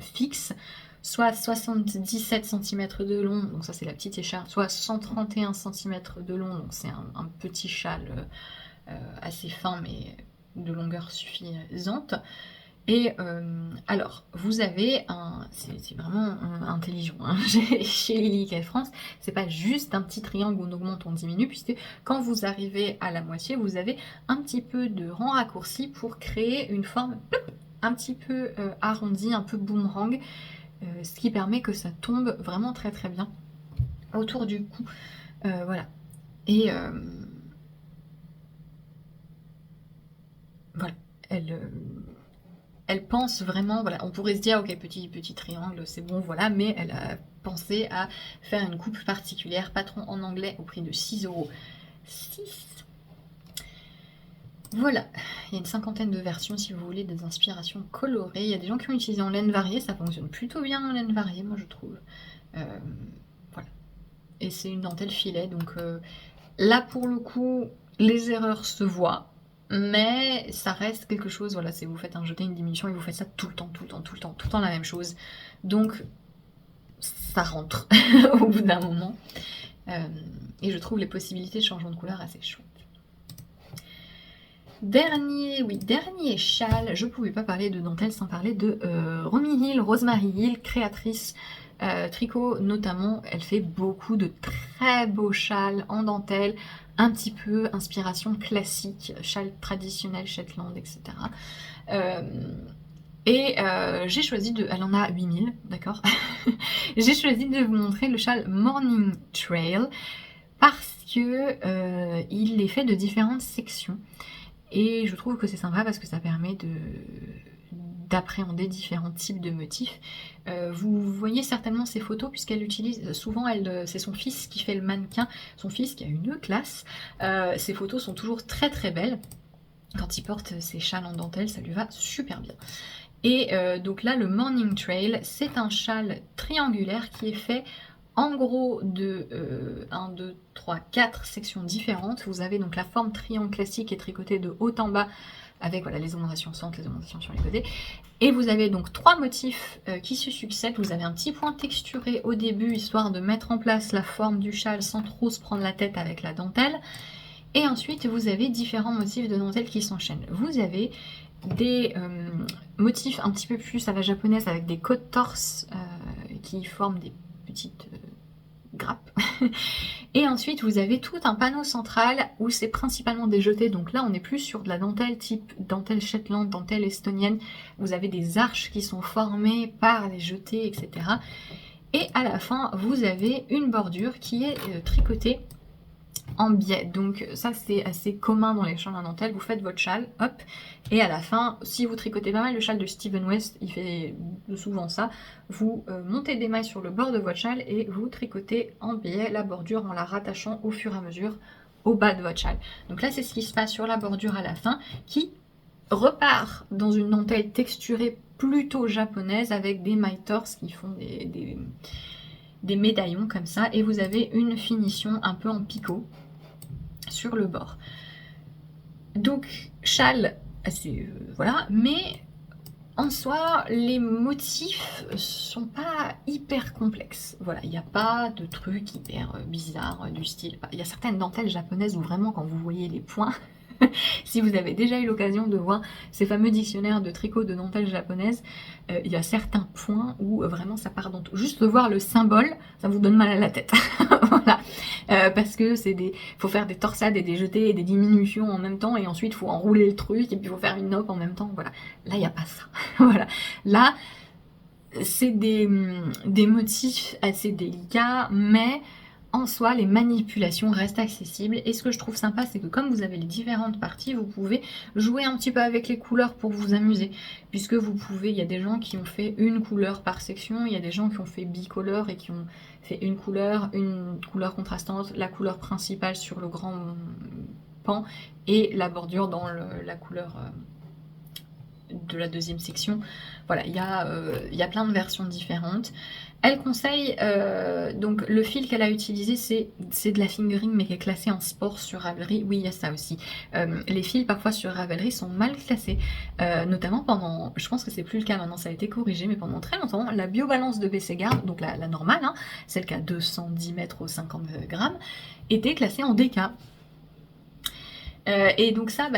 fixes, soit 77 cm de long, donc ça c'est la petite écharpe, soit 131 cm de long, donc c'est un petit châle assez fin mais de longueur suffisante. Et alors, vous avez c'est vraiment intelligent, hein, chez Lily Nickel France, c'est pas juste un petit triangle où on augmente, on diminue, puisque quand vous arrivez à la moitié, vous avez un petit peu de rang raccourci pour créer une forme un petit peu arrondie, un peu boomerang, ce qui permet que ça tombe vraiment très très bien autour du cou. Voilà. Et voilà, elle pense vraiment, voilà, on pourrait se dire, ok, petit triangle, c'est bon, voilà, mais elle a pensé à faire une coupe particulière, patron en anglais, au prix de 6,06 €. Voilà, il y a une cinquantaine de versions si vous voulez des inspirations colorées. Il y a des gens qui ont utilisé en laine variée, ça fonctionne plutôt bien en laine variée, moi je trouve. Voilà. Et c'est une dentelle filet, donc là pour le coup, les erreurs se voient. Mais ça reste quelque chose, voilà, c'est vous faites un jeté, une diminution et vous faites ça tout le temps la même chose. Donc ça rentre au bout d'un moment. Et je trouve les possibilités de changement de couleur assez chouettes. Dernier châle, je pouvais pas parler de dentelle sans parler de Romy Hill, Rosemary Hill, créatrice tricot notamment. Elle fait beaucoup de très beaux châles en dentelle, un petit peu inspiration classique, châle traditionnel Shetland, etc. J'ai choisi de... Elle en a 8000, d'accord. J'ai choisi de vous montrer le châle Morning Trail parce que il est fait de différentes sections. Et je trouve que c'est sympa parce que ça permet d'appréhender différents types de motifs. Vous voyez certainement ces photos puisqu'elle utilise, souvent c'est son fils qui fait le mannequin, son fils qui a une classe. Ces photos sont toujours très très belles. Quand il porte ses châles en dentelle, ça lui va super bien. Et donc là, le Morning Trail, c'est un châle triangulaire qui est fait en gros de 1, 2, 3, 4 sections différentes. Vous avez donc la forme triangle classique qui est tricotée de haut en bas avec voilà, les augmentations au centre, les augmentations sur les côtés. Et vous avez donc 3 motifs qui se succèdent. Vous avez un petit point texturé au début, histoire de mettre en place la forme du châle sans trop se prendre la tête avec la dentelle. Et ensuite, vous avez différents motifs de dentelle qui s'enchaînent. Vous avez des motifs un petit peu plus à la japonaise avec des côtes torses qui forment des petites grappes. Et ensuite vous avez tout un panneau central où c'est principalement des jetés, donc là on est plus sur de la dentelle type dentelle Shetland, dentelle estonienne. Vous avez des arches qui sont formées par les jetés, etc. Et à la fin vous avez une bordure qui est tricotée en biais, donc ça c'est assez commun dans les châles en dentelle. Vous faites votre châle, hop, et à la fin, si vous tricotez pas mal le châle de Steven West, il fait souvent ça, vous montez des mailles sur le bord de votre châle et vous tricotez en biais la bordure en la rattachant au fur et à mesure au bas de votre châle. Donc là c'est ce qui se passe sur la bordure à la fin, qui repart dans une dentelle texturée plutôt japonaise avec des mailles torses qui font des médaillons comme ça, et vous avez une finition un peu en picot sur le bord. Donc châle assez voilà, mais en soi les motifs sont pas hyper complexes. Voilà, il n'y a pas de trucs hyper bizarres du style. Il y a certaines dentelles japonaises où vraiment quand vous voyez les points Si vous avez déjà eu l'occasion de voir ces fameux dictionnaires de tricot de dentelle japonaise, il y a certains points où vraiment ça part dans tout. Juste voir le symbole, ça vous donne mal à la tête. Voilà. Parce que faut faire des torsades et des jetés et des diminutions en même temps, et ensuite il faut enrouler le truc, et puis il faut faire une nappe en même temps. Voilà. Là, il n'y a pas ça. Voilà. Là, c'est des motifs assez délicats, mais en soi, les manipulations restent accessibles. Et ce que je trouve sympa, c'est que comme vous avez les différentes parties, vous pouvez jouer un petit peu avec les couleurs pour vous amuser. Puisque vous pouvez, il y a des gens qui ont fait une couleur par section, il y a des gens qui ont fait bicolore et qui ont fait une couleur contrastante, la couleur principale sur le grand pan et la bordure dans la couleur de la deuxième section. Voilà, il y a plein de versions différentes. Elle conseille, donc le fil qu'elle a utilisé, c'est de la fingering, mais qui est classé en sport sur Ravelry. Oui, il y a ça aussi. Les fils, parfois, sur Ravelry, sont mal classés. Notamment pendant, je pense que c'est plus le cas maintenant, ça a été corrigé, mais pendant très longtemps, la biobalance de Bessegar, donc la normale, hein, celle qui a 210 mètres au 50 grammes, était classée en DK. Et donc ça,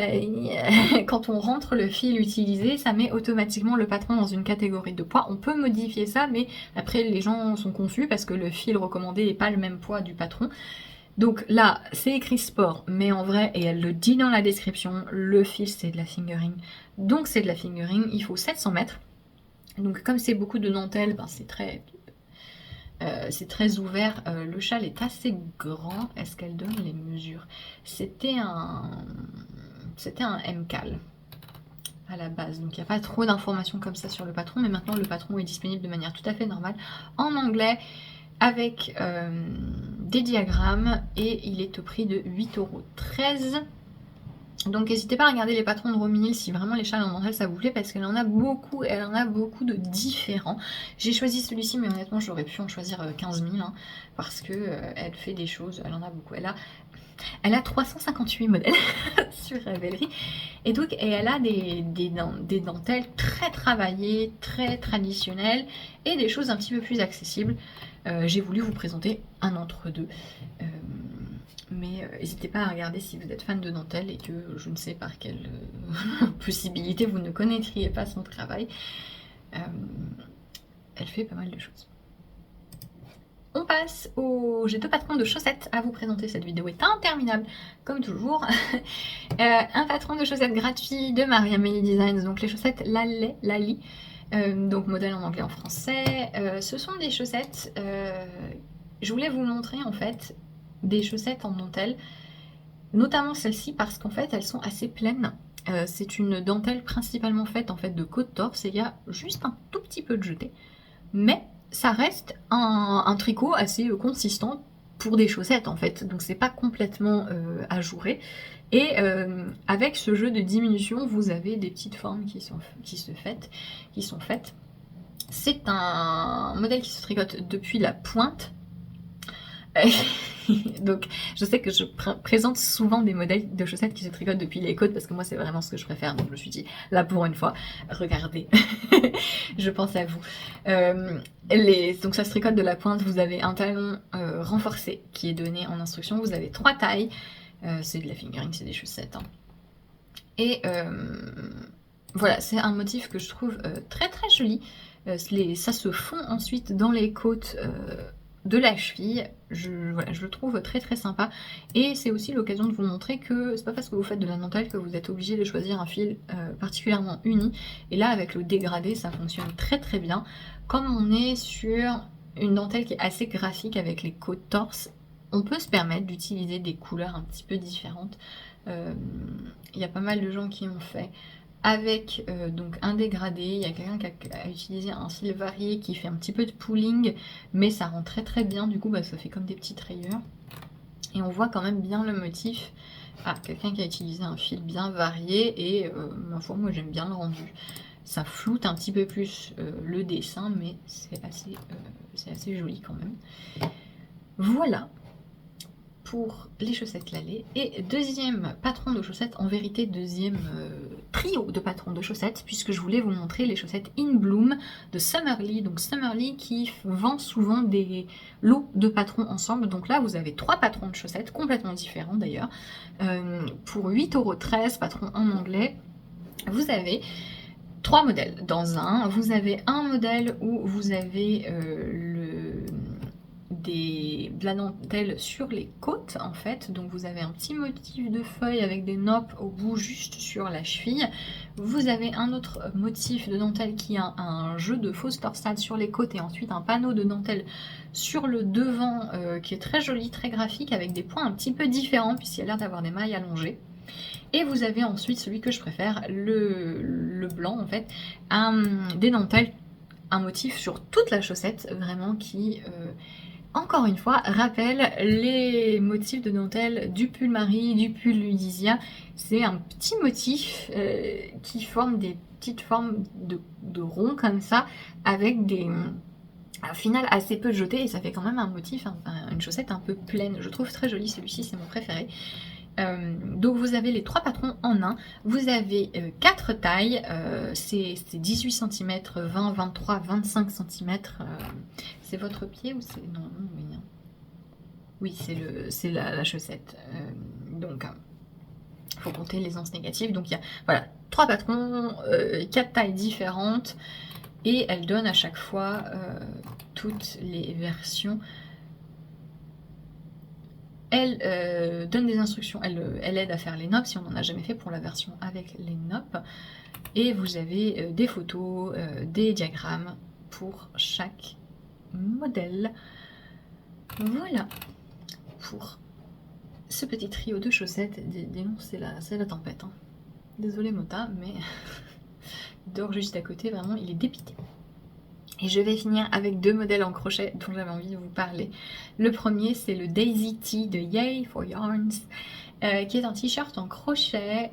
quand on rentre le fil utilisé, ça met automatiquement le patron dans une catégorie de poids. On peut modifier ça, mais après les gens sont confus parce que le fil recommandé n'est pas le même poids du patron. Donc là, c'est écrit sport, mais en vrai, et elle le dit dans la description, le fil c'est de la fingering. Donc c'est de la fingering, il faut 700 mètres. Donc comme c'est beaucoup de dentelle, c'est très ouvert. Le châle est assez grand. Est-ce qu'elle donne les mesures? C'était un MCAL à la base, donc il n'y a pas trop d'informations comme ça sur le patron, mais maintenant le patron est disponible de manière tout à fait normale en anglais avec des diagrammes, et il est au prix de 8,13 €. Donc n'hésitez pas à regarder les patrons de Romilly si vraiment les châles en dentelle ça vous plaît, parce qu'elle en a beaucoup, de différents. J'ai choisi celui-ci, mais honnêtement j'aurais pu en choisir 15 000, hein, parce que elle fait des choses, elle en a beaucoup. Elle a 358 modèles sur Ravelry, et donc elle a des dentelles très travaillées, très traditionnelles, et des choses un petit peu plus accessibles. J'ai voulu vous présenter un entre-deux. Mais n'hésitez pas à regarder si vous êtes fan de dentelle et que je ne sais par quelle possibilité vous ne connaîtriez pas son travail. Elle fait pas mal de choses. On passe au... J'ai deux patrons de chaussettes à vous présenter. Cette vidéo est interminable, comme toujours. Un patron de chaussettes gratuit de Maria Melly Designs. Donc les chaussettes Lali. Donc modèle en anglais, en français. Ce sont des chaussettes... je voulais vous montrer en fait des chaussettes en dentelle, notamment celles-ci parce qu'en fait elles sont assez pleines. C'est une dentelle principalement faite en fait de côte-torse, et il y a juste un tout petit peu de jeté, mais ça reste un tricot assez consistant pour des chaussettes en fait, donc c'est pas complètement ajouré. Et avec ce jeu de diminution, vous avez des petites formes qui sont faites. C'est un modèle qui se tricote depuis la pointe. Donc je sais que je présente souvent des modèles de chaussettes qui se tricotent depuis les côtes, parce que moi c'est vraiment ce que je préfère, donc je me suis dit là pour une fois, regardez, je pense à vous. Donc ça se tricote de la pointe, vous avez un talon renforcé qui est donné en instruction, vous avez 3 tailles, c'est de la fingering, c'est des chaussettes, hein. Et voilà, c'est un motif que je trouve très très joli. Ça se fond ensuite dans les côtes de la cheville. Je le trouve très très sympa, et c'est aussi l'occasion de vous montrer que c'est pas parce que vous faites de la dentelle que vous êtes obligé de choisir un fil particulièrement uni. Et là avec le dégradé ça fonctionne très très bien. Comme on est sur une dentelle qui est assez graphique avec les côtes torse, on peut se permettre d'utiliser des couleurs un petit peu différentes. Il y a pas mal de gens qui ont fait avec donc un dégradé. Il y a quelqu'un qui a utilisé un fil varié qui fait un petit peu de pooling, mais ça rend très très bien, du coup ça fait comme des petites rayures, et on voit quand même bien le motif. Quelqu'un qui a utilisé un fil bien varié, et ma foi moi j'aime bien le rendu. Ça floute un petit peu plus le dessin, mais c'est assez joli quand même. Voilà pour les chaussettes Lalé. Et deuxième patron de chaussettes, en vérité deuxième trio de patrons de chaussettes, puisque je voulais vous montrer les chaussettes In Bloom de Summerly. Donc Summerly qui vend souvent des lots de patrons ensemble. Donc là, vous avez 3 patrons de chaussettes, complètement différents d'ailleurs, pour 8,13 €, patron en anglais. Vous avez 3 modèles dans un. Vous avez un modèle où vous avez de la dentelle sur les côtes en fait, donc vous avez un petit motif de feuille avec des noppes au bout juste sur la cheville. Vous avez un autre motif de dentelle qui a un jeu de fausse torsade sur les côtes et ensuite un panneau de dentelle sur le devant qui est très joli, très graphique, avec des points un petit peu différents puisqu'il a l'air d'avoir des mailles allongées. Et vous avez ensuite celui que je préfère, le blanc en fait, des dentelles, un motif sur toute la chaussette vraiment qui encore une fois, rappelle les motifs de dentelle du pull Marie, du pull Ludisia. C'est un petit motif qui forme des petites formes de ronds comme ça, avec des, au final assez peu jeté, et ça fait quand même un motif, une chaussette un peu pleine. Je trouve très joli celui-ci, c'est mon préféré. Donc vous avez les 3 patrons en un, vous avez 4 tailles, c'est 18 cm, 20, 23, 25 cm, c'est votre pied ou c'est... Non, oui, non. Oui, c'est la chaussette, donc il faut compter les anses négatives, donc il y a voilà, 3 patrons, 4 tailles différentes, et elle donne à chaque fois toutes les versions. Elle donne des instructions, elle aide à faire les noppes si on n'en a jamais fait pour la version avec les noppes. Et vous avez des photos, des diagrammes pour chaque modèle. Voilà pour ce petit trio de chaussettes. Dis donc, c'est la tempête. Hein. Désolée Mota, mais il dort juste à côté, vraiment, il est dépité. Et je vais finir avec 2 modèles en crochet dont j'avais envie de vous parler. Le premier, c'est le Daisy Tee de Yay for Yarns, qui est un t-shirt en crochet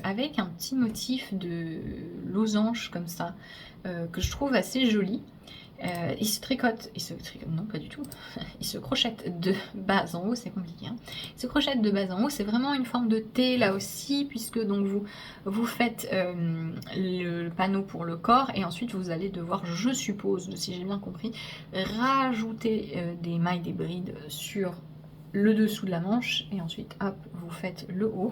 avec un petit motif de losange comme ça, que je trouve assez joli. Il se tricote, non pas du tout, il se crochette de bas en haut, c'est compliqué, hein. Il se crochette de bas en haut, c'est vraiment une forme de T là aussi, puisque donc vous faites le panneau pour le corps, et ensuite vous allez devoir, je suppose, si j'ai bien compris, rajouter des mailles, des brides sur le dessous de la manche, et ensuite hop, vous faites le haut.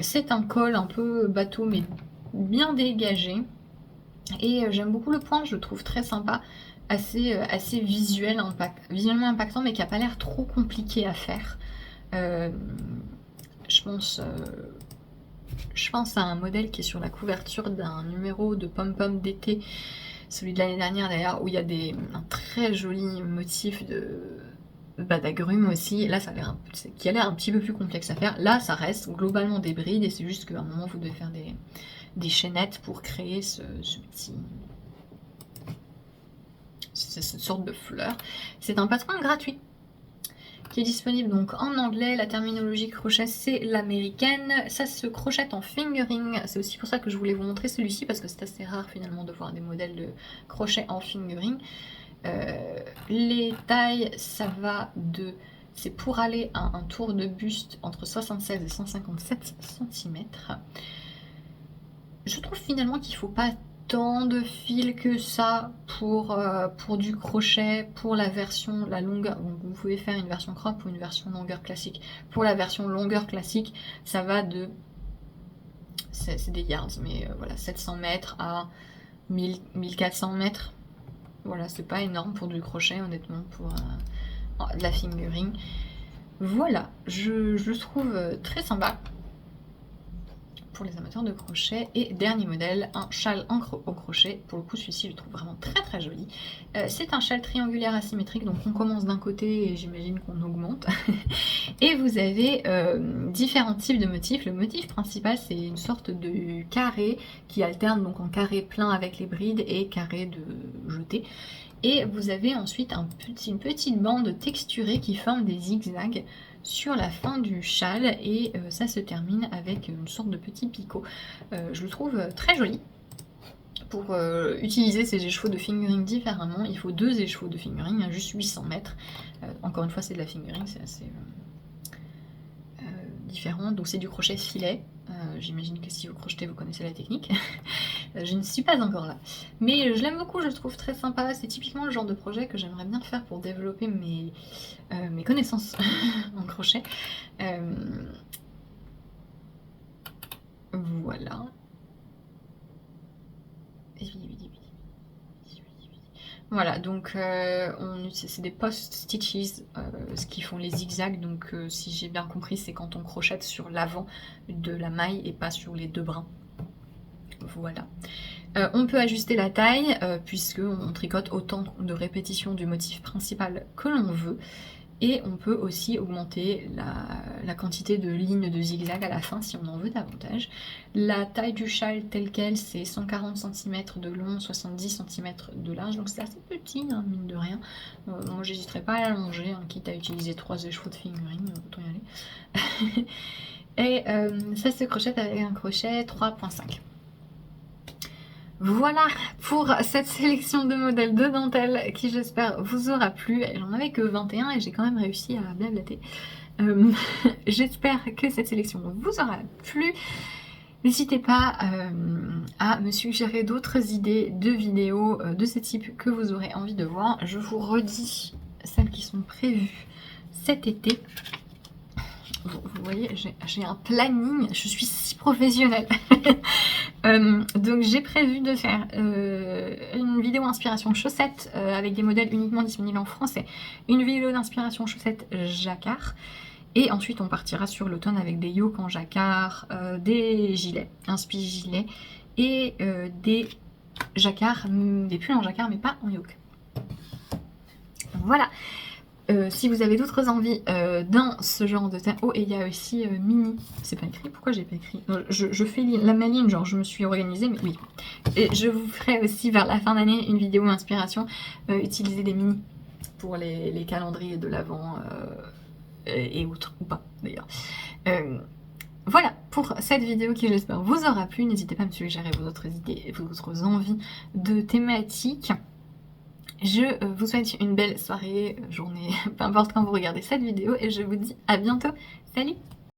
C'est un col un peu bateau, mais bien dégagé. Et j'aime beaucoup le point, je le trouve très sympa, assez visuellement impactant, mais qui n'a pas l'air trop compliqué à faire. Je pense à un modèle qui est sur la couverture d'un numéro de Pom-Pom d'été, celui de l'année dernière d'ailleurs, où il y a un très joli motif d'agrumes aussi. Là, ça a l'air qui a l'air un petit peu plus complexe à faire. Là, ça reste globalement des brides, et c'est juste qu'à un moment, vous devez faire des chaînettes pour créer cette sorte de fleur. C'est un patron gratuit qui est disponible donc en anglais. La terminologie crochet, c'est l'américaine. Ça se crochette en fingering. C'est aussi pour ça que je voulais vous montrer celui-ci, parce que c'est assez rare finalement de voir des modèles de crochet en fingering. Les tailles, ça va de... C'est pour aller à un tour de buste entre 76 et 157 cm. Je trouve finalement qu'il ne faut pas tant de fil que ça pour du crochet, pour la version, la longueur. Donc vous pouvez faire une version crop ou une version longueur classique. Pour la version longueur classique, ça va de... C'est des yards, mais voilà, 700 mètres à 1400 mètres. Voilà, c'est pas énorme pour du crochet, honnêtement, pour de la fingering. Voilà, je le trouve très sympa pour les amateurs de crochet. Et dernier modèle, un châle au crochet. Pour le coup, celui-ci, je le trouve vraiment très très joli. C'est un châle triangulaire asymétrique, donc on commence d'un côté et j'imagine qu'on augmente. Et vous avez différents types de motifs. Le motif principal, c'est une sorte de carré qui alterne donc en carré plein avec les brides et carré de jeté. Et vous avez ensuite une petite bande texturée qui forme des zigzags sur la fin du châle, et ça se termine avec une sorte de petit picot. Je le trouve très joli. Pour utiliser ces écheveaux de fingering différemment, il faut 2 écheveaux de fingering, juste 800 mètres. Encore une fois, c'est de la fingering, c'est assez différent. Donc c'est du crochet filet, J'imagine que si vous crochetez, vous connaissez la technique. Je ne suis pas encore là. Mais je l'aime beaucoup, je le trouve très sympa. C'est typiquement le genre de projet que j'aimerais bien faire pour développer mes connaissances en crochet. Voilà. Voilà, donc c'est des post-stitches, ce qui font les zigzags, donc si j'ai bien compris, c'est quand on crochette sur l'avant de la maille et pas sur les deux brins. Voilà. On peut ajuster la taille, puisqu'on tricote autant de répétitions du motif principal que l'on veut. Et on peut aussi augmenter la quantité de lignes de zigzag à la fin si on en veut davantage. La taille du châle telle qu'elle, c'est 140 cm de long, 70 cm de large, donc c'est assez petit, hein, mine de rien. Moi j'hésiterais pas à l'allonger, hein, quitte à utiliser 3 écheveaux de fingering, autant y aller. Et ça se crochette avec un crochet 3.5. Voilà pour cette sélection de modèles de dentelle qui j'espère vous aura plu. J'en avais que 21 et j'ai quand même réussi à blablater. J'espère que cette sélection vous aura plu. N'hésitez pas à me suggérer d'autres idées de vidéos de ce type que vous aurez envie de voir. Je vous redis celles qui sont prévues cet été. Vous voyez, j'ai un planning, je suis si professionnelle. Donc j'ai prévu de faire une vidéo inspiration chaussettes avec des modèles uniquement disponibles en français, une vidéo d'inspiration chaussettes jacquard, et ensuite on partira sur l'automne avec des yoke en jacquard, des gilets, inspi gilets, et des jacquards, des pulls en jacquard mais pas en yoke. Voilà. Si vous avez d'autres envies dans ce genre de thème. Oh, et il y a aussi mini. C'est pas écrit. Pourquoi j'ai pas écrit? Je fais ma ligne, genre je me suis organisée, mais oui. Et je vous ferai aussi vers la fin d'année une vidéo inspiration. Utiliser des mini pour les calendriers de l'Avent et autres, ou pas d'ailleurs. Voilà pour cette vidéo qui j'espère vous aura plu. N'hésitez pas à me suggérer vos autres idées et vos autres envies de thématiques. Je vous souhaite une belle soirée, journée, peu importe quand vous regardez cette vidéo, et je vous dis à bientôt. Salut!